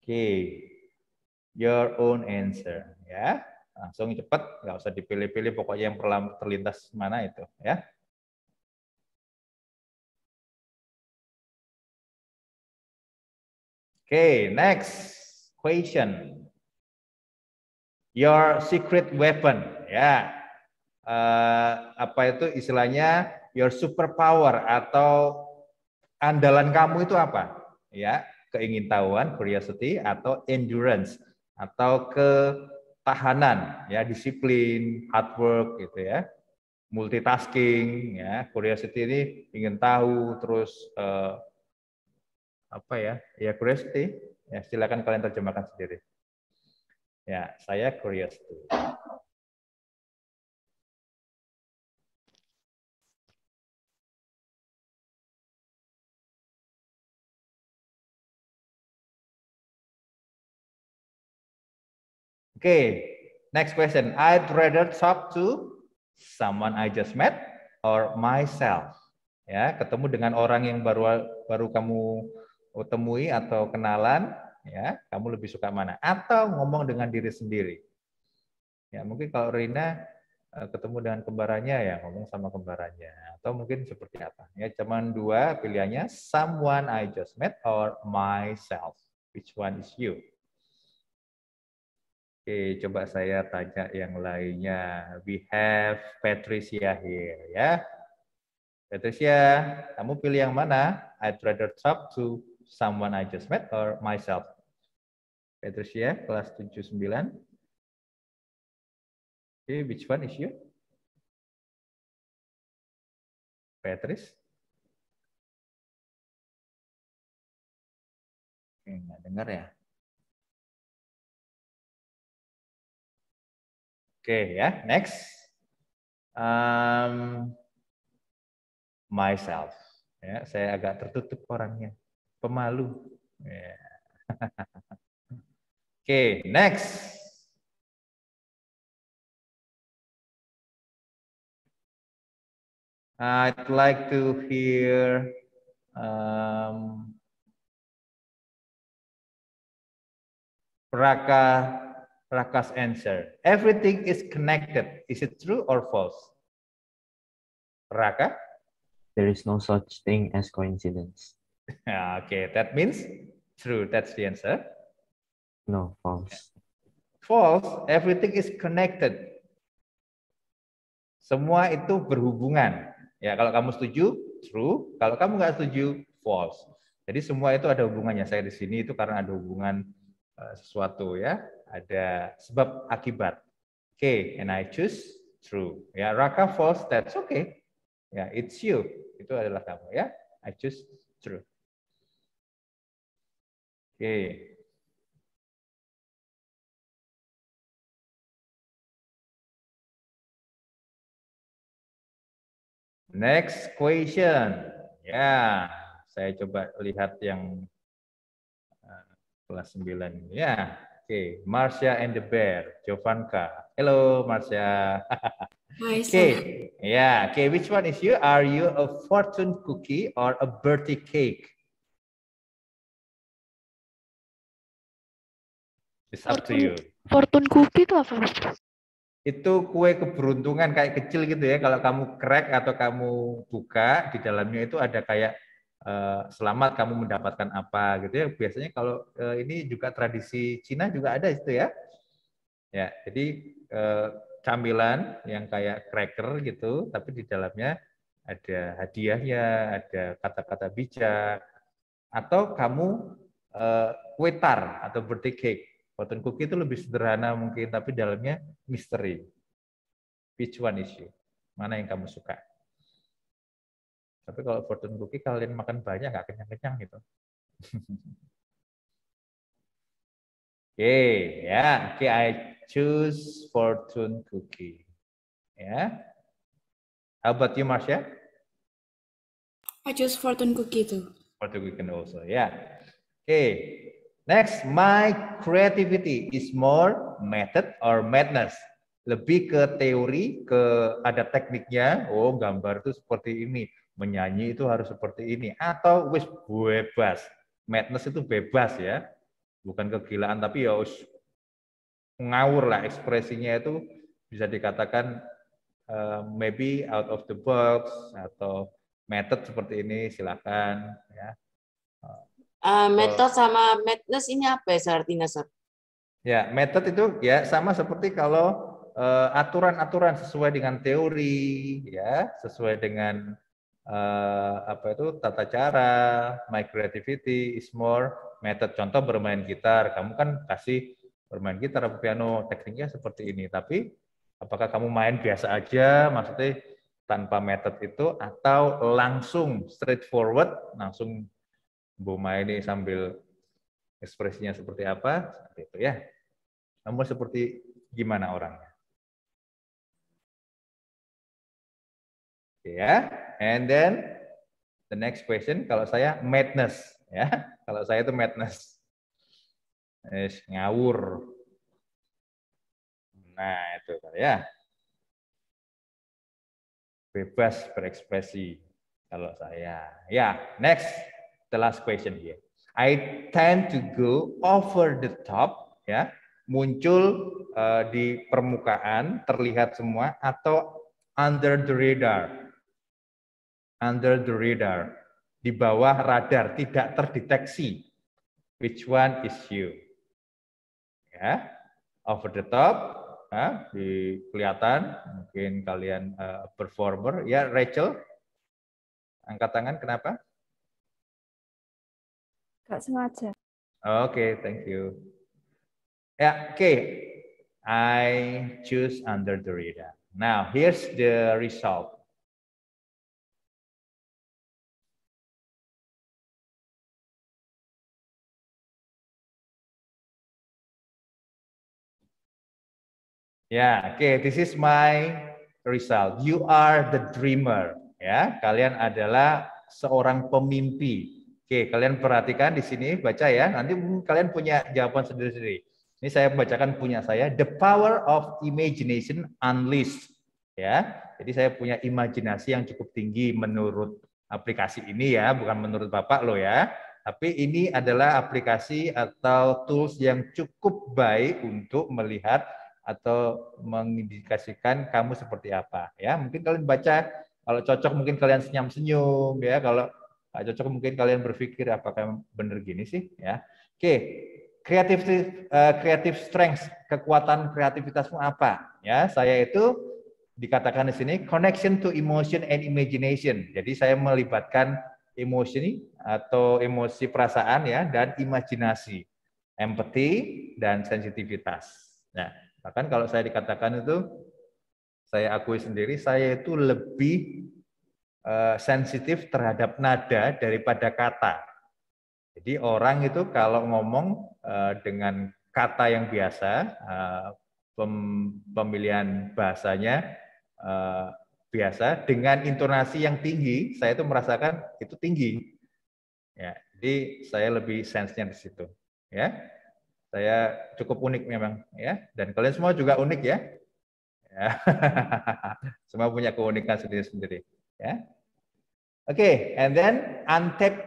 Oke, your own answer ya. Langsung cepat, nggak usah dipilih-pilih, pokoknya yang terlintas mana itu ya. Oke, next question. Your secret weapon ya. Apa itu istilahnya your superpower atau andalan kamu itu apa? Ya, keingintahuan, curiosity, atau endurance, atau ketahanan, ya, disiplin, hard work, gitu ya, multitasking, ya, curiosity ini ingin tahu, terus apa ya? Ya curiosity, ya silakan kalian terjemahkan sendiri. Ya, saya curiosity. Okay, next question. I'd rather talk to someone I just met or myself. Ya, ketemu dengan orang yang baru kamu temui atau kenalan, ya, kamu lebih suka mana? Atau ngomong dengan diri sendiri. Ya, mungkin kalau Rina ketemu dengan kembarannya, ya ngomong sama kembarannya. Atau mungkin seperti apa? Ya, cuman dua pilihannya, someone I just met or myself. Which one is you? Oke, coba saya tanya yang lainnya. We have Patricia here, ya. Patricia, kamu pilih yang mana? I'd rather talk to someone I just met or myself. Patricia, kelas 79. Okay, which one is you? Patrice? Nggak dengar ya? Oke, ya, next. Myself. Ya, saya agak tertutup orangnya, pemalu. Yeah. Oke, next. I'd like to hear Raka's answer. Everything is connected. Is it true or false? Raka? There is no such thing as coincidence. Okay, that means true. That's the answer. No, false. False. Everything is connected. Semua itu berhubungan. Ya, kalau kamu setuju, true. Kalau kamu nggak setuju, false. Jadi semua itu ada hubungannya. Saya di sini itu karena ada hubungan sesuatu, ya. Ada sebab akibat. Okay, and I choose true. Ya, Raka false. That's okay. Ya, it's you. Itu adalah kamu, ya. I choose true. Okay. Next question. Ya, saya coba lihat yang kelas 9. Ya, oke. Marsha and the Bear, Jovanka. Hello, Marsha. Hi, Okay, yeah, okay. Which one is you? Are you a fortune cookie or a birthday cake? It's up to you. Fortune cookie itu apa? Itu kue keberuntungan kayak kecil gitu ya. Kalau kamu crack atau kamu buka, di dalamnya itu ada kayak selamat kamu mendapatkan apa gitu ya. Biasanya kalau ini juga tradisi Cina juga ada itu ya. Ya, jadi camilan yang kayak cracker gitu, tapi di dalamnya ada hadiahnya, ada kata-kata bijak, atau kamu kue tar atau birthday cake. Fortune cookie itu lebih sederhana mungkin, tapi dalamnya misteri. Which one is you? Mana yang kamu suka? Tapi kalau fortune cookie kalian makan banyak nggak kenyang-kenyang gitu. Okay, ya, okay, I choose fortune cookie. Ya, how about you, Marsha? I choose fortune cookie too. Fortune cookie also, ya. Okay, next, my creativity is more method or madness. Lebih ke teori, ke ada tekniknya. Oh, gambar itu seperti ini. menyanyi itu harus seperti ini, atau wis bebas. Madness itu bebas ya, bukan kegilaan, tapi ya wis ngawur lah ekspresinya itu, bisa dikatakan maybe out of the box atau method seperti ini, silakan ya. Method sama madness ini apa ya artinya, Sir? Ya, method itu ya sama seperti kalau aturan-aturan sesuai dengan teori, ya, sesuai dengan apa itu tata cara, my creativity is more method. Contoh bermain gitar, kamu kan kasih bermain gitar atau piano, tekniknya seperti ini. Tapi apakah kamu main biasa aja, maksudnya tanpa method itu, atau langsung straightforward, langsung main ini sambil ekspresinya seperti apa, seperti itu ya. Kamu seperti gimana orangnya? Ya, and then the next question, kalau saya madness ya, kalau saya itu madness, ngawur. Nah itu ya, bebas berekspresi kalau saya. Ya, next, the last question here. I tend to go over the top, ya, muncul di permukaan, terlihat semua, atau under the radar. Under the radar, di bawah radar, tidak terdeteksi. Which one is you? Ya, over the top, ya, kelihatan, mungkin kalian performer. Ya, Rachel, angkat tangan, kenapa? Gak sengaja. Oke, thank you. Ya, oke. I choose under the radar. Now, here's the result. Ya, oke, this is my result. You are the dreamer. Ya, kalian adalah seorang pemimpi. Oke, kalian perhatikan di sini, baca ya. Nanti kalian punya jawaban sendiri-sendiri. Ini saya bacakan punya saya. The power of imagination unleashed. Ya, jadi saya punya imajinasi yang cukup tinggi menurut aplikasi ini ya, bukan menurut Bapak lo ya. Tapi ini adalah aplikasi atau tools yang cukup baik untuk melihat atau mengindikasikan kamu seperti apa ya. Mungkin kalian baca, kalau cocok mungkin kalian senyum-senyum ya, kalau nggak cocok mungkin kalian berpikir apakah benar gini sih ya. Oke, creative strength, kekuatan kreativitasmu apa ya. Saya itu dikatakan di sini connection to emotion and imagination. Jadi saya melibatkan emosi atau emosi perasaan ya, dan imajinasi, empathy dan sensitivitas. Nah, bahkan kalau saya dikatakan itu, saya akui sendiri, saya itu lebih sensitif terhadap nada daripada kata. Jadi orang itu kalau ngomong dengan kata yang biasa, pemilihan bahasanya biasa, dengan intonasi yang tinggi, saya itu merasakan itu tinggi. Ya, jadi saya lebih sense-nya di situ. Ya. Saya cukup unik memang ya, dan kalian semua juga unik ya. Semua punya keunikan sendiri-sendiri ya. Oke, and then untapped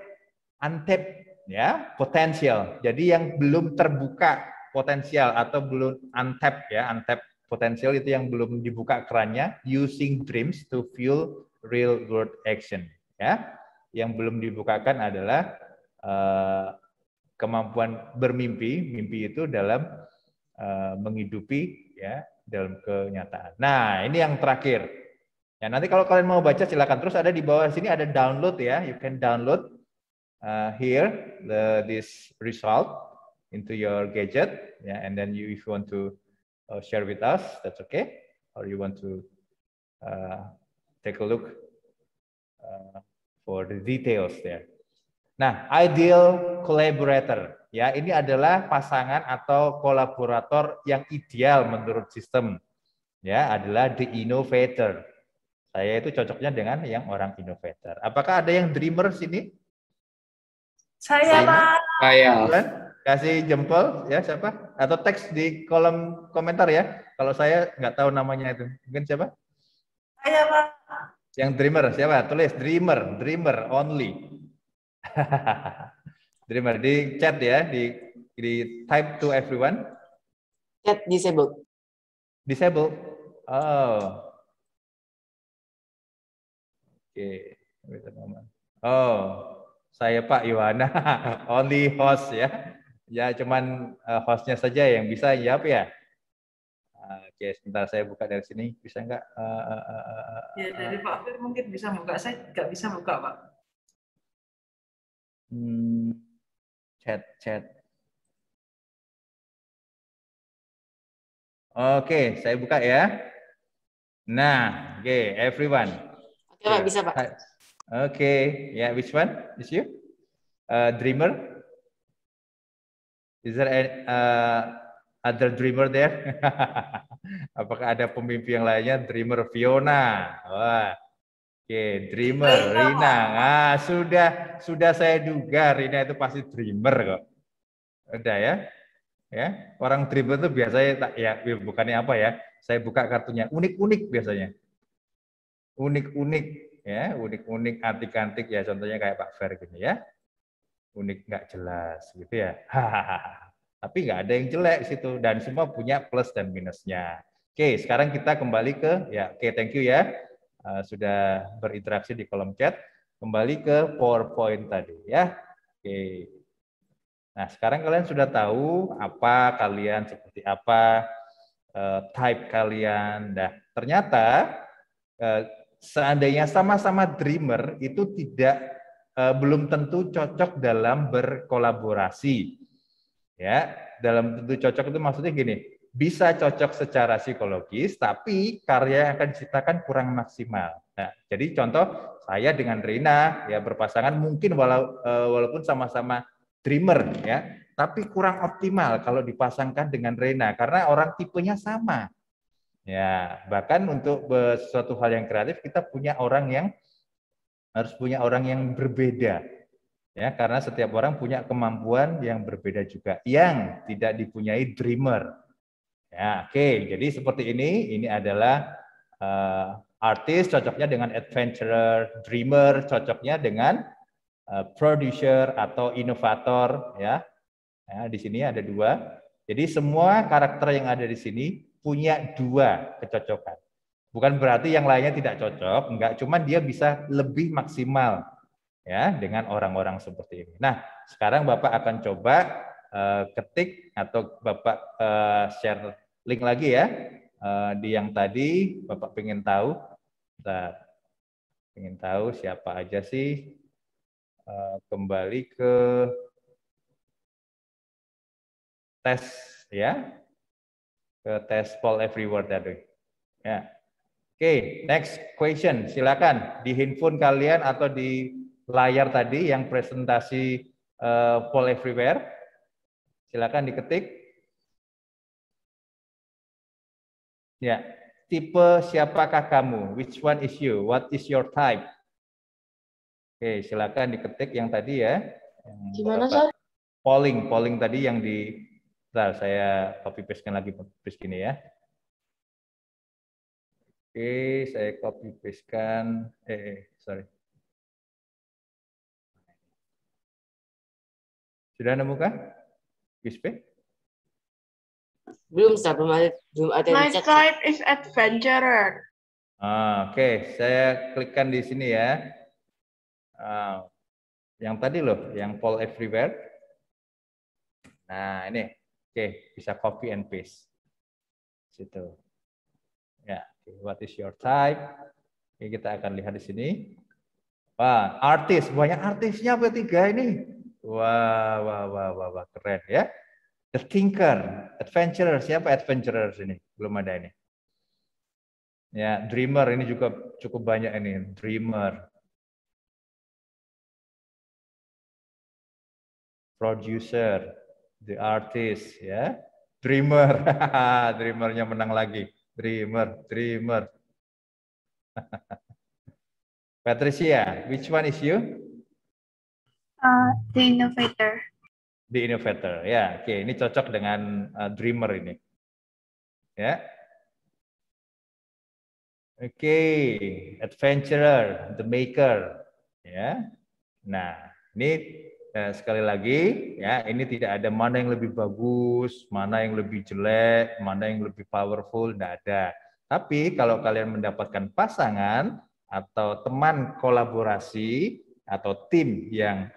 ya, potensial. Jadi yang belum terbuka potensial atau belum untapped ya, untapped potensial itu yang belum dibuka kerannya, using dreams to fuel real world action ya. Yang belum dibukakan adalah kemampuan bermimpi, mimpi itu dalam menghidupi ya, dalam kenyataan. Nah, ini yang terakhir. Ya, nanti kalau kalian mau baca silakan, terus ada di bawah sini ada download ya. You can download here this result into your gadget ya, and then if you want to share with us, that's okay. Or you want to take a look for the details there. Nah, ideal collaborator ya, ini adalah pasangan atau kolaborator yang ideal menurut sistem ya, adalah the innovator. Saya itu cocoknya dengan yang orang innovator. Apakah ada yang dreamer sini? Saya, Pak. Saya. Kasih jempol ya, siapa? Atau teks di kolom komentar ya. Kalau saya nggak tahu namanya itu. Mungkin siapa? Saya, Pak. Yang dreamer siapa? Tulis dreamer, dreamer only. Dreamer di chat ya, di type to everyone. Chat disabled. Disabled. Oh. Oke. Oh, saya Pak Yohana, only host ya. Ya cuman hostnya saja yang bisa jawab ya. Oke, sebentar saya buka dari sini, bisa nggak? Ya dari Pak Fir mungkin bisa buka, saya nggak bisa buka Pak. Chat. Oke, saya buka ya. Nah, oke, everyone. Oke, Pak, bisa Pak. Oke, ya, which one is you? Dreamer? Is there any, other dreamer there? Apakah ada pemimpi yang lainnya? Dreamer Fiona. Wah. Oke, dreamer Rina. Ah, sudah saya duga Rina itu pasti dreamer kok. Udah ya. Ya, orang dreamer itu biasanya ya bukannya apa ya? Saya buka kartunya unik-unik biasanya. Unik-unik ya, unik-unik, antik-antik ya, contohnya kayak Pak Fer gini ya. Unik nggak jelas gitu ya. Tapi nggak ada yang jelek di situ dan semua punya plus dan minusnya. Oke, sekarang kita kembali ke ya, oke, thank you ya. Sudah berinteraksi di kolom chat. Kembali ke PowerPoint tadi ya. Oke. Nah, sekarang kalian sudah tahu apa kalian, seperti apa type kalian. Nah, ternyata seandainya sama-sama dreamer itu belum tentu cocok dalam berkolaborasi. Ya, dalam tentu cocok itu maksudnya gini, bisa cocok secara psikologis, tapi karya yang akan diciptakan kurang maksimal. Nah, jadi contoh saya dengan Rina ya berpasangan mungkin walaupun sama-sama dreamer ya, tapi kurang optimal kalau dipasangkan dengan Rina karena orang tipenya sama. Ya, bahkan untuk suatu hal yang kreatif kita harus punya orang yang berbeda. Ya, karena setiap orang punya kemampuan yang berbeda juga yang tidak dipunyai dreamer. Ya, oke. Jadi seperti ini adalah artis cocoknya dengan adventurer, dreamer cocoknya dengan producer atau inovator ya. Ya, di sini ada dua. Jadi semua karakter yang ada di sini punya dua kecocokan. Bukan berarti yang lainnya tidak cocok, enggak, cuman dia bisa lebih maksimal ya dengan orang-orang seperti ini. Nah, sekarang Bapak akan coba ketik atau Bapak share link lagi ya di yang tadi Bapak pengen tahu. Pengen tahu siapa aja sih? Kembali ke tes ya, ke tes poll everywhere tadi. Ya. Oke, next question. Silakan di handphone kalian atau di layar tadi yang presentasi poll everywhere. Silakan diketik. Ya, tipe siapakah kamu? Which one is you? What is your type? Oke, silakan diketik yang tadi ya. Gimana, Sir? Polling tadi yang di Bentar, saya copy paste-kan lagi gini ya. Oke, saya copy paste-kan. Sorry. Sudah nemu kah? Wispe? Belum, Sir. Belum ada. My type is adventurer. Oke, saya klikkan di sini ya. Yang tadi loh, yang poll everywhere. Nah, ini. Oke, bisa copy and paste. Situ. Ya, what is your type? Oke, kita akan lihat di sini. Wah, artis, banyak artisnya bertiga ini. Wah, keren ya. The Thinker, Adventurer, siapa Adventurer ini? Belum ada ini. Ya, Dreamer ini juga cukup banyak ini, Dreamer. Producer, the artist ya. Dreamer. Dreamernya menang lagi. Dreamer. Patricia, which one is you? The innovator. The innovator. Ya, oke, ini cocok dengan dreamer ini. Ya. Oke, adventurer, the maker. Ya. Nah, ini sekali lagi ya, ini tidak ada mana yang lebih bagus, mana yang lebih jelek, mana yang lebih powerful, tidak ada. Tapi kalau kalian mendapatkan pasangan atau teman kolaborasi atau tim yang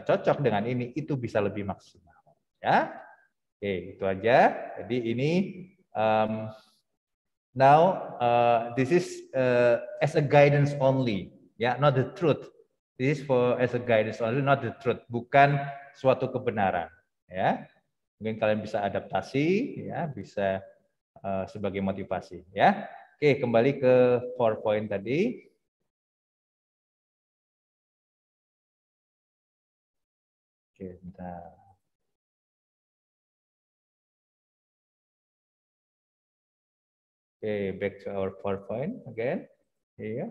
cocok dengan ini, itu bisa lebih maksimal. Ya, oke, itu aja. Jadi ini now this is as a guidance only, ya, not the truth. This is for as a guidance only, not the truth. Bukan suatu kebenaran. Ya, mungkin kalian bisa adaptasi, ya, bisa sebagai motivasi. Ya, oke, kembali ke PowerPoint tadi. Oke, bentar. Okay, back to our PowerPoint again. Here.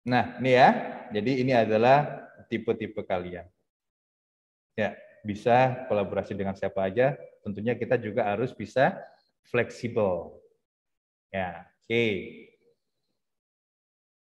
Nah, ini ya. Jadi ini adalah tipe-tipe kalian. Ya, bisa kolaborasi dengan siapa aja. Tentunya kita juga harus bisa fleksibel. Ya, oke.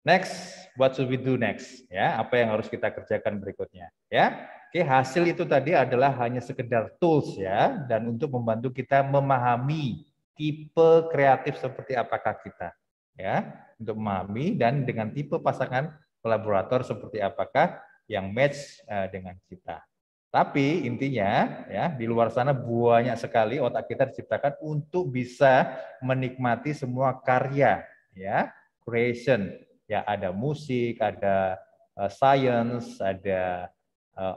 Next, what should we do next? Ya, apa yang harus kita kerjakan berikutnya? Ya, oke. Hasil itu tadi adalah hanya sekedar tools ya, dan untuk membantu kita memahami tipe kreatif seperti apakah kita, ya, untuk memahami dan dengan tipe pasangan kolaborator seperti apakah yang match dengan kita. Tapi intinya ya, di luar sana banyak sekali otak kita diciptakan untuk bisa menikmati semua karya, ya, creation. Ya, ada musik, ada science, ada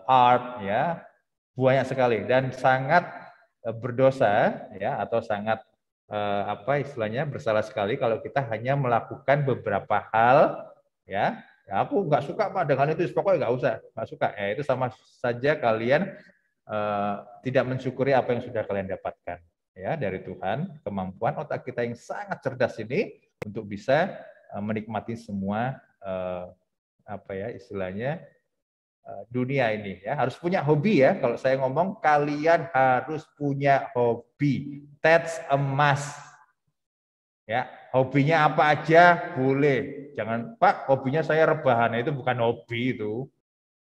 art, ya, banyak sekali dan sangat berdosa, ya, atau sangat apa istilahnya bersalah sekali kalau kita hanya melakukan beberapa hal, ya. Ya, aku nggak suka Pak dengan itu, pokoknya nggak suka. Ya, itu sama saja kalian tidak mensyukuri apa yang sudah kalian dapatkan, ya, dari Tuhan. Kemampuan otak kita yang sangat cerdas ini untuk bisa menikmati semua apa ya istilahnya dunia ini, ya. Harus punya hobi ya. Kalau saya ngomong kalian harus punya hobi. That's a must. Ya, hobinya apa aja boleh. Jangan Pak, hobinya saya rebahan, itu bukan hobi itu.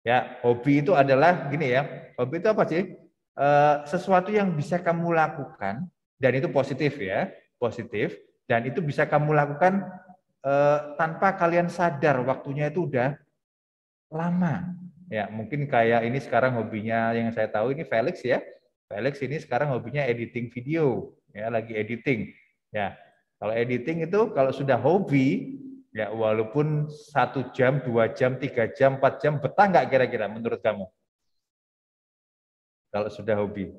Ya, hobi itu adalah gini ya. Hobi itu apa sih? Sesuatu yang bisa kamu lakukan dan itu positif ya, positif dan itu bisa kamu lakukan tanpa kalian sadar waktunya itu udah lama. Ya, mungkin kayak ini sekarang hobinya yang saya tahu ini Felix ya. Felix ini sekarang hobinya editing video, ya, lagi editing. Ya, kalau editing itu kalau sudah hobi, ya walaupun 1 jam, 2 jam, 3 jam, 4 jam, betah nggak kira-kira menurut kamu? Kalau sudah hobi?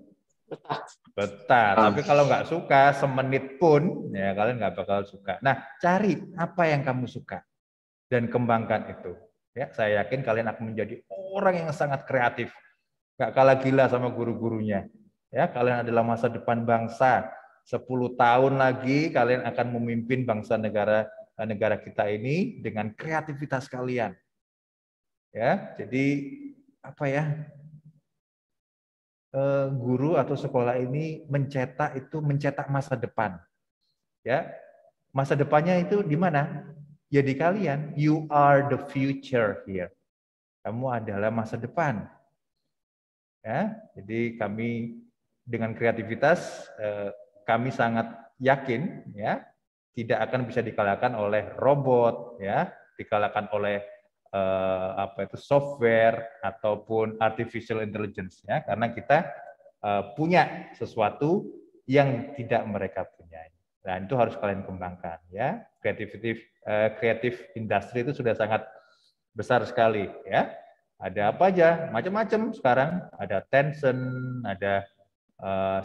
Betah. Tapi kalau nggak suka, semenit pun, ya kalian nggak bakal suka. Nah, cari apa yang kamu suka dan kembangkan itu. Ya, saya yakin kalian akan menjadi orang yang sangat kreatif. Nggak kalah gila sama guru-gurunya. Ya, kalian adalah masa depan bangsa. 10 tahun lagi kalian akan memimpin bangsa negara kita ini dengan kreativitas kalian. Ya, jadi apa ya? Guru atau sekolah ini mencetak masa depan. Ya. Masa depannya itu di mana? Ya di kalian. You are the future here. Kamu adalah masa depan. Ya, jadi kami dengan kreativitas kami sangat yakin ya tidak akan bisa dikalahkan oleh robot ya, dikalahkan oleh software ataupun artificial intelligence ya, karena kita punya sesuatu yang tidak mereka punya. Nah, itu harus kalian kembangkan ya. Creative industry itu sudah sangat besar sekali ya. Ada apa aja, macam-macam sekarang. Ada Tencent, ada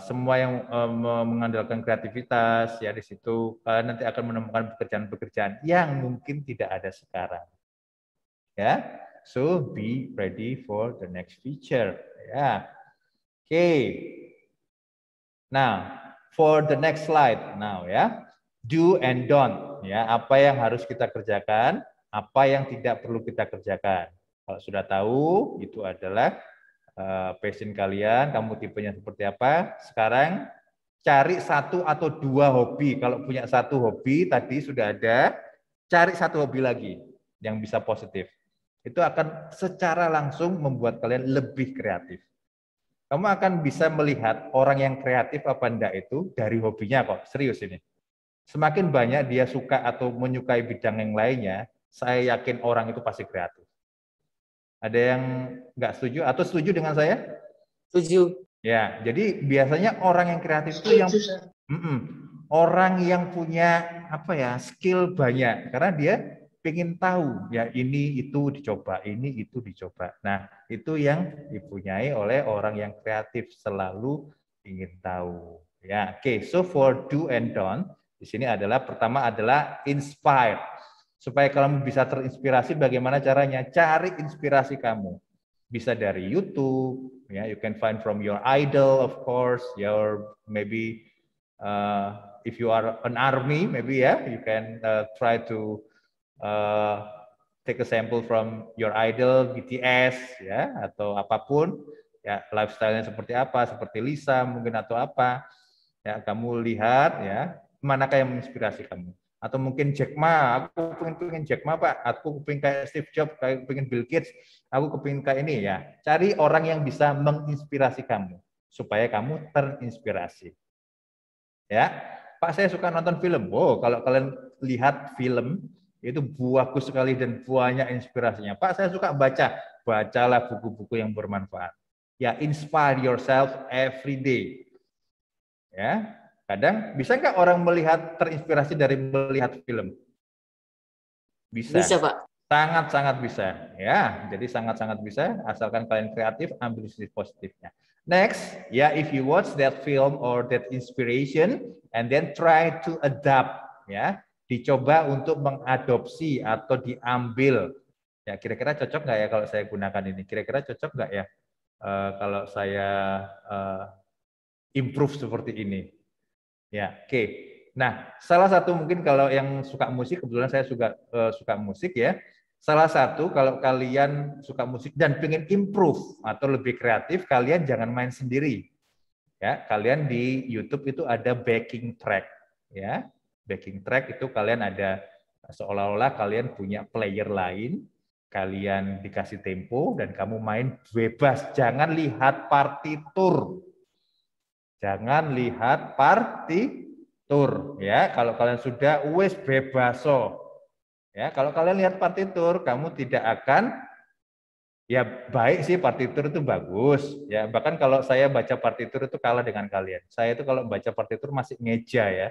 semua yang mengandalkan kreativitas ya. Di situ kalian nanti akan menemukan pekerjaan-pekerjaan yang mungkin tidak ada sekarang. Ya, so be ready for the next feature. Ya, oke. Now, for the next slide, now ya, do and don't. Ya, apa yang harus kita kerjakan apa yang tidak perlu kita kerjakan. Kalau sudah tahu, itu adalah passion kalian, kamu tipenya seperti apa. Sekarang cari 1 atau 2 hobi. Kalau punya 1 hobi tadi sudah ada, cari 1 hobi lagi yang bisa positif. Itu akan secara langsung membuat kalian lebih kreatif. Kamu akan bisa melihat orang yang kreatif apa enggak itu dari hobinya kok, serius ini. Semakin banyak dia suka atau menyukai bidang yang lainnya, saya yakin orang itu pasti kreatif. Ada yang nggak setuju atau setuju dengan saya? Setuju. Ya, jadi biasanya orang yang kreatif itu yang orang yang punya apa ya, skill banyak karena dia pengen tahu ya ini itu dicoba, ini itu dicoba. Nah, itu yang dipunyai oleh orang yang kreatif, selalu ingin tahu. Ya, oke. So for do and don't di sini adalah pertama adalah inspire. Supaya kamu bisa terinspirasi, bagaimana caranya? Cari inspirasi kamu. Bisa dari YouTube, ya, you can find from your idol, of course, your maybe if you are an army, maybe ya, you can try to take a sample from your idol, BTS, ya, atau apapun, ya, lifestyle-nya seperti apa, seperti Lisa mungkin atau apa, ya, kamu lihat, ya, manakah yang menginspirasi kamu. Atau mungkin Jack Ma, aku pengen Jack Ma Pak, aku pengen kayak Steve Jobs, kayak pengen Bill Gates, aku pengen kayak ini ya. Cari orang yang bisa menginspirasi kamu supaya kamu terinspirasi. Ya, Pak saya suka nonton film. Oh, kalau kalian lihat film itu bagus sekali dan banyak inspirasinya. Pak saya suka baca, bacalah buku-buku yang bermanfaat. Ya, inspire yourself every day. Ya. Kadang bisa nggak orang melihat terinspirasi dari melihat film? Bisa. Bisa, Pak. Sangat-sangat bisa. Ya, jadi sangat-sangat bisa. Asalkan kalian kreatif, ambil sisi positifnya. Next, ya, if you watch that film or that inspiration, and then try to adapt, ya, dicoba untuk mengadopsi atau diambil. Ya, kira-kira cocok nggak ya kalau saya gunakan ini? Kira-kira cocok nggak ya kalau saya improve seperti ini? Ya, oke. Nah, salah satu mungkin kalau yang suka musik, kebetulan saya suka musik ya. Salah satu kalau kalian suka musik dan pengen improve atau lebih kreatif, kalian jangan main sendiri. Ya, kalian di YouTube itu ada backing track. Ya, backing track itu kalian ada seolah-olah kalian punya player lain, kalian dikasih tempo dan kamu main bebas. Jangan lihat partitur. Jangan lihat partitur, ya. Kalau kalian sudah wes bebaso, ya. Kalau kalian lihat partitur, kamu tidak akan, ya baik sih partitur itu bagus, ya. Bahkan kalau saya baca partitur itu kalah dengan kalian. Saya itu kalau baca partitur masih ngeja ya,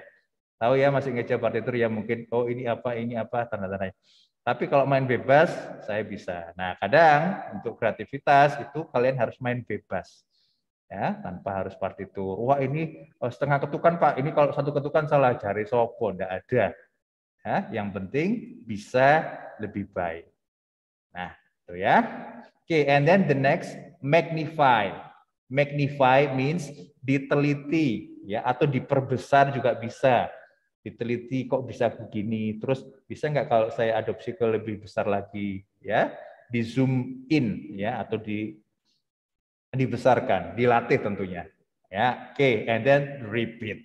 tahu ya masih ngeja partitur ya mungkin. Oh ini apa tanda-tandanya. Tapi kalau main bebas, saya bisa. Nah kadang untuk kreativitas itu kalian harus main bebas. Ya, tanpa harus partitur. Wah ini setengah ketukan Pak, ini kalau satu ketukan salah jari sopo, enggak ada. Ya, yang penting bisa lebih baik. Nah, itu ya. Oke, and then the next, magnify. Magnify means diteliti, ya, atau diperbesar juga bisa. Diteliti kok bisa begini, terus bisa nggak kalau saya adopsi ke lebih besar lagi, ya, di zoom in, ya, atau dibesarkan, dilatih tentunya. Ya, oke, and then repeat.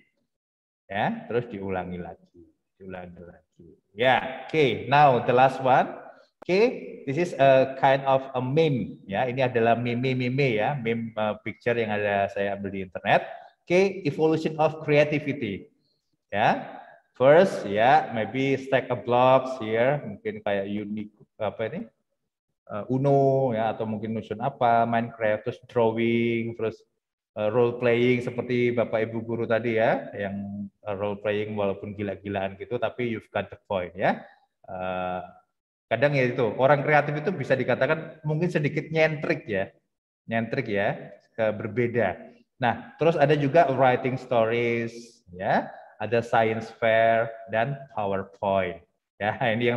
Ya, terus diulangi lagi. Ya, oke, now the last one. Oke, this is a kind of a meme. Ya, ini adalah meme ya, meme picture yang ada saya ambil di internet. Oke, evolution of creativity. Ya, first, ya, maybe stack a blocks here, mungkin kayak unique apa ini? Uno ya atau mungkin nusun apa, Minecraft, terus drawing, terus role playing seperti Bapak Ibu guru tadi ya, yang role playing walaupun gila-gilaan gitu tapi you've got the point ya. Kadang ya itu orang kreatif itu bisa dikatakan mungkin sedikit nyentrik ya, berbeda. Nah, terus ada juga writing stories ya, ada science fair dan PowerPoint. Ya, ini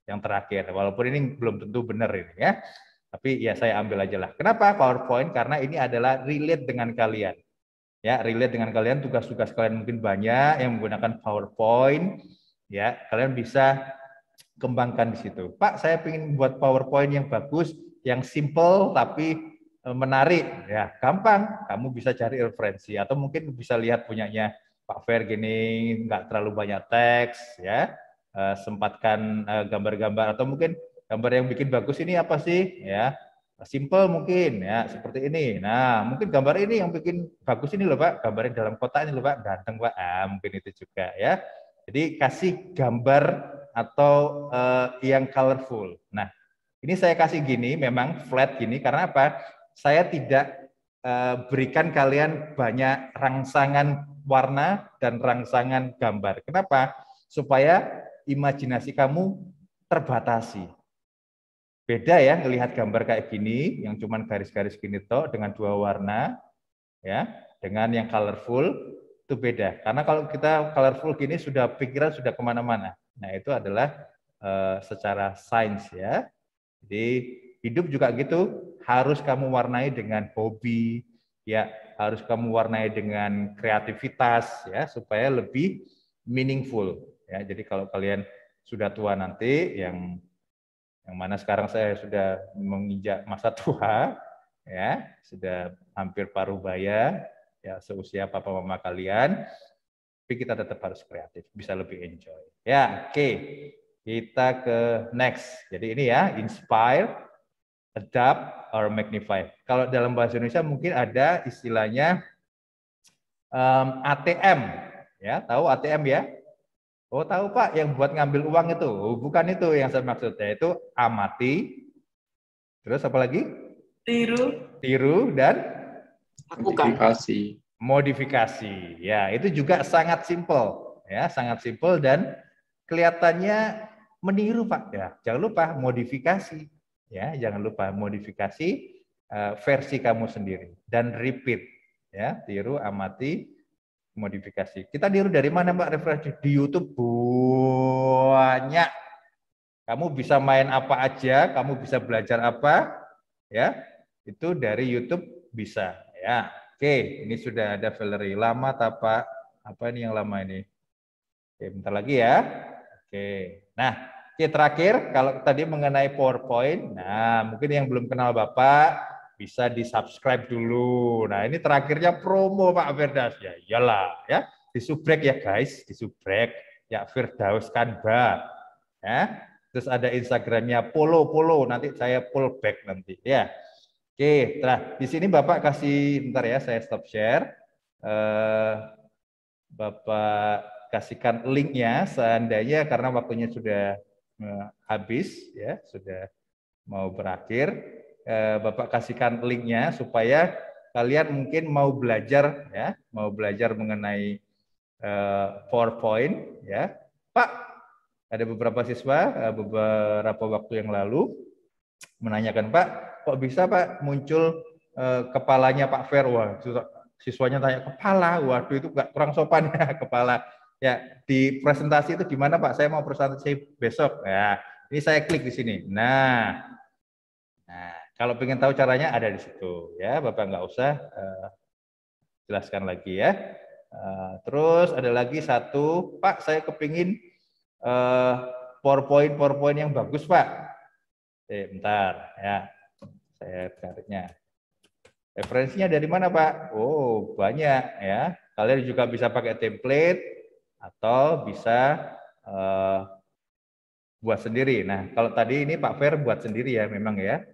yang terakhir, walaupun ini belum tentu benar ini ya, tapi ya saya ambil aja lah. Kenapa PowerPoint? Karena ini adalah relate dengan kalian. Ya, relate dengan kalian, tugas-tugas kalian mungkin banyak yang menggunakan PowerPoint. Ya, kalian bisa kembangkan di situ. Pak, saya ingin buat PowerPoint yang bagus, yang simple tapi menarik. Ya, gampang. Kamu bisa cari referensi atau mungkin bisa lihat punyanya Pak Fer gini, nggak terlalu banyak teks, ya. Sempatkan gambar-gambar atau mungkin gambar yang bikin bagus ini apa sih? Ya, simple mungkin, ya seperti ini. Nah, mungkin gambar ini yang bikin bagus ini loh Pak, gambarnya dalam kotak ini loh Pak, ganteng Pak. Mungkin itu juga ya. Jadi kasih gambar atau yang colorful. Nah, ini saya kasih gini, memang flat gini, karena apa? Saya tidak berikan kalian banyak rangsangan warna dan rangsangan gambar. Kenapa? Supaya imajinasi kamu terbatasi. Beda ya, ngelihat gambar kayak gini, yang cuman garis-garis gini toh, dengan 2 warna, ya, dengan yang colorful, itu beda. Karena kalau kita colorful gini, pikiran sudah kemana-mana. Nah, itu adalah secara sains ya. Jadi hidup juga gitu, harus kamu warnai dengan hobi, ya, harus kamu warnai dengan kreativitas, ya, supaya lebih meaningful. Ya, jadi kalau kalian sudah tua nanti, yang mana sekarang saya sudah menginjak masa tua, ya, sudah hampir paruh baya, ya, seusia papa mama kalian. Tapi kita tetap harus kreatif, bisa lebih enjoy. Ya, oke. Kita ke next. Jadi ini ya, inspire, adapt, or magnify. Kalau dalam bahasa Indonesia mungkin ada istilahnya ATM. Ya, tahu ATM ya? Oh, tahu Pak, yang buat ngambil uang itu. Oh, bukan itu yang saya maksudnya. Itu amati. Terus apa lagi? Tiru dan modifikasi. Ya, itu juga sangat simple, ya, sangat simple dan kelihatannya meniru Pak. Ya, jangan lupa modifikasi, ya, jangan lupa modifikasi versi kamu sendiri dan repeat, ya, tiru, amati, modifikasi. Kita niru dari mana Mbak referensi? Di YouTube banyak. Kamu bisa main apa aja, kamu bisa belajar apa, ya, itu dari YouTube bisa, ya. Oke, ini sudah ada Valerie. Lama tak Pak? Apa ini yang lama ini? Oke, bentar lagi ya. Oke. Nah, oke, terakhir kalau tadi mengenai PowerPoint. Nah, mungkin yang belum kenal Bapak bisa di-subscribe dulu. Nah, ini terakhirnya promo Pak Firdaus. Ya, iyalah ya. Disubrek ya guys, disubrek. Ya Firdaus Kanba. Ya. Terus ada Instagramnya Polo. Nanti saya pull back nanti ya. Oke, nah di sini Bapak kasih, bentar ya, saya stop share. Bapak kasihkan linknya seandainya karena waktunya sudah habis, ya, sudah mau berakhir. Bapak kasihkan linknya supaya kalian mungkin mau belajar, ya, mau belajar mengenai PowerPoint, ya. Pak, ada beberapa siswa beberapa waktu yang lalu menanyakan, Pak, kok bisa Pak muncul kepalanya Pak Fer? Wah, siswanya tanya kepala, waduh itu nggak kurang sopan ya kepala. Ya, di presentasi itu gimana Pak? Saya mau presentasi besok. Ya, ini saya klik di sini. Nah, kalau pengen tahu caranya ada di situ. Ya, Bapak nggak usah jelaskan lagi ya. Terus ada lagi satu, Pak, saya kepingin PowerPoint yang bagus Pak. Bentar ya, saya caranya. Referensinya dari mana Pak? Oh banyak ya. Kalian juga bisa pakai template atau bisa buat sendiri. Nah kalau tadi ini Pak Fer buat sendiri ya memang ya.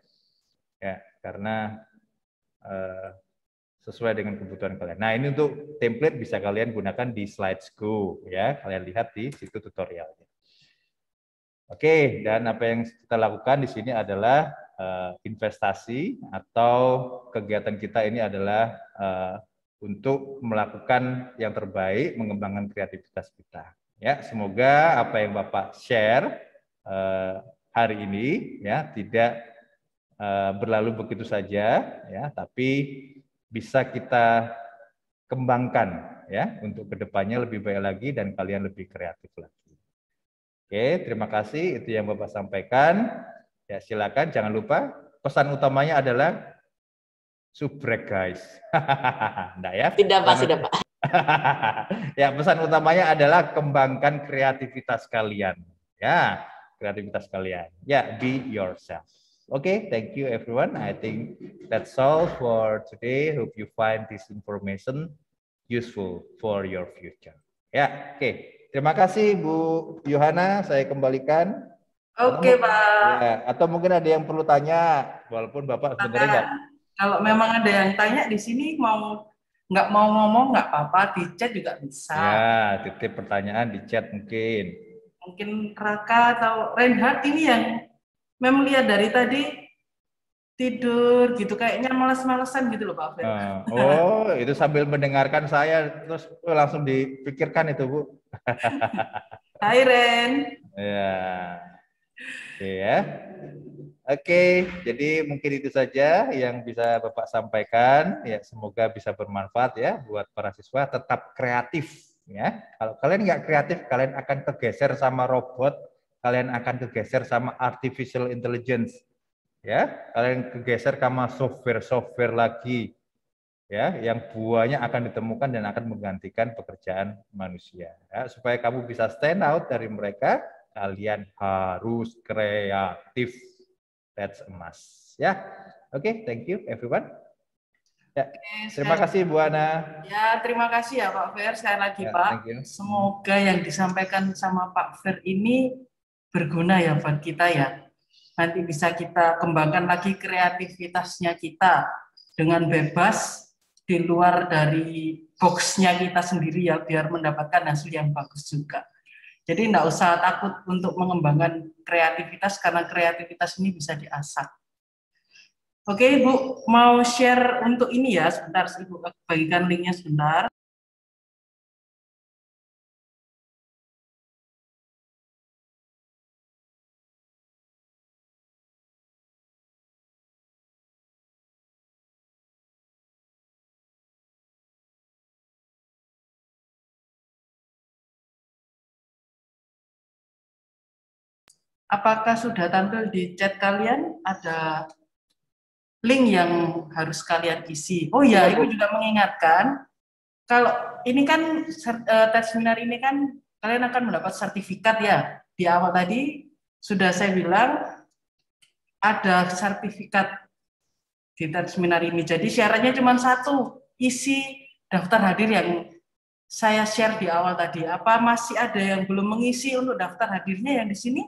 Ya karena sesuai dengan kebutuhan kalian. Nah ini untuk template bisa kalian gunakan di Slidesgo ya. Kalian lihat di situ tutorialnya. Oke, dan apa yang kita lakukan di sini adalah investasi atau kegiatan kita ini adalah untuk melakukan yang terbaik, mengembangkan kreativitas kita. Ya, semoga apa yang Bapak share hari ini ya tidak berlalu begitu saja, ya, tapi bisa kita kembangkan ya untuk kedepannya lebih baik lagi dan kalian lebih kreatif lagi. Oke, terima kasih. Itu yang Bapak sampaikan. Ya, silakan. Jangan lupa pesan utamanya adalah subrek, guys. Enggak ya? Tidak, Pak. Sudah, Pak. Ya, pesan utamanya adalah kembangkan kreativitas kalian. Ya, kreativitas kalian. Ya, be yourself. Okay, thank you everyone. I think that's all for today. Hope you find this information useful for your future. Ya, oke. Terima kasih Bu Yohana, saya kembalikan. Oke, Pak. Ya, atau mungkin ada yang perlu tanya, walaupun Bapak sebenarnya nggak. Kalau memang ada yang tanya di sini nggak mau ngomong nggak apa-apa, di chat juga bisa. Ya, titip pertanyaan di chat mungkin. Mungkin Raka atau Reinhard ini yang memang lihat dari tadi tidur gitu, kayaknya malas-malasan gitu loh Pak Fer. Oh, itu sambil mendengarkan saya terus langsung dipikirkan itu Bu. Hai Ren. Ya. Oke ya. Oke, jadi mungkin itu saja yang bisa Bapak sampaikan. Ya, semoga bisa bermanfaat ya buat para siswa. Tetap kreatif ya. Kalau kalian nggak kreatif, kalian akan kegeser sama robot, kalian akan kegeser sama artificial intelligence. Ya, kalian kegeser sama software lagi. Ya, yang buahnya akan ditemukan dan akan menggantikan pekerjaan manusia. Ya, supaya kamu bisa stand out dari mereka, kalian harus kreatif. That's a must. Ya, oke, thank you everyone. Ya, terima kasih Bu Ana. Ya, terima kasih ya Pak Fer. Sekali lagi ya, Pak. Semoga yang disampaikan sama Pak Fer ini berguna ya buat kita ya. Nanti bisa kita kembangkan lagi kreativitasnya kita dengan bebas di luar dari boxnya kita sendiri ya, biar mendapatkan hasil yang bagus juga. Jadi enggak usah takut untuk mengembangkan kreativitas karena kreativitas ini bisa diasah. Oke, Ibu mau share untuk ini ya, sebentar Ibu bagikan linknya sebentar. Apakah sudah tampil di chat kalian? Ada link yang harus kalian isi. Oh ya, Ibu juga mengingatkan, kalau ini kan tes seminar ini kan kalian akan mendapat sertifikat ya. Di awal tadi sudah saya bilang ada sertifikat di tes seminar ini. Jadi syaratnya cuma satu, isi daftar hadir yang saya share di awal tadi. Apa masih ada yang belum mengisi untuk daftar hadirnya yang di sini?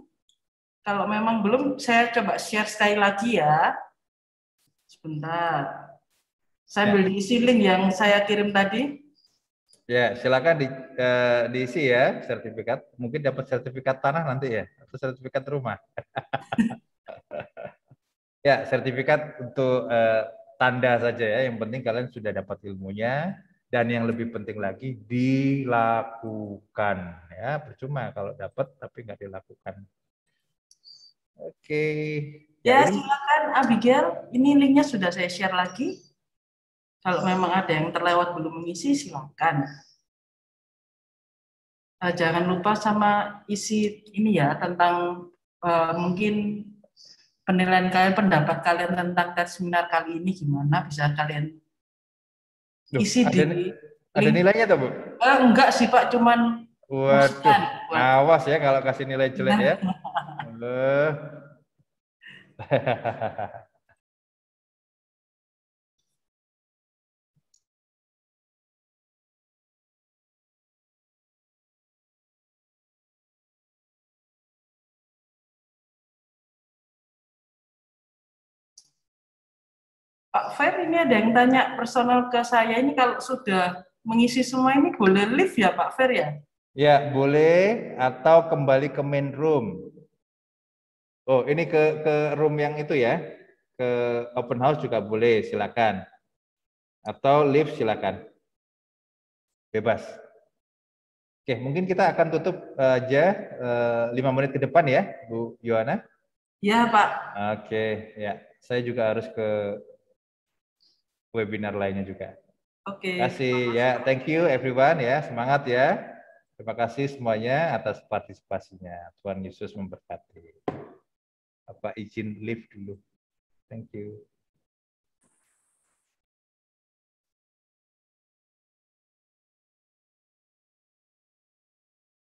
Kalau memang belum, saya coba share sekali lagi ya. Sebentar. Sambil diisi link yang saya kirim tadi. Ya, silakan diisi ya sertifikat. Mungkin dapat sertifikat tanah nanti ya, atau sertifikat rumah. Ya, sertifikat untuk tanda saja ya. Yang penting kalian sudah dapat ilmunya. Dan yang lebih penting lagi, dilakukan. Ya, percuma kalau dapat tapi nggak dilakukan. Oke. Ya, silakan Abigail. Ini linknya sudah saya share lagi. Kalau memang ada yang terlewat belum mengisi, silakan. Jangan lupa sama isi ini ya tentang mungkin penilaian kalian, pendapat kalian tentang tes seminar kali ini gimana, bisa kalian isi ada nilainya tuh Bu? Enggak sih Pak, cuman waduh, awas ya kalau kasih nilai jelek ya. Pak Fer, ini ada yang tanya personal ke saya, ini kalau sudah mengisi semua ini boleh live ya Pak Fer ya? Ya, boleh, atau kembali ke main room. Oh, ini ke room yang itu ya, ke open house juga boleh, silakan. Atau live silakan. Bebas. Oke, mungkin kita akan tutup aja 5 menit ke depan ya, Bu Yohana. Iya Pak. Oke, ya. Saya juga harus ke webinar lainnya juga. Oke. Terima kasih ya, thank you everyone ya, semangat ya. Terima kasih semuanya atas partisipasinya. Tuhan Yesus memberkati. Bapak izin live dulu. Thank you.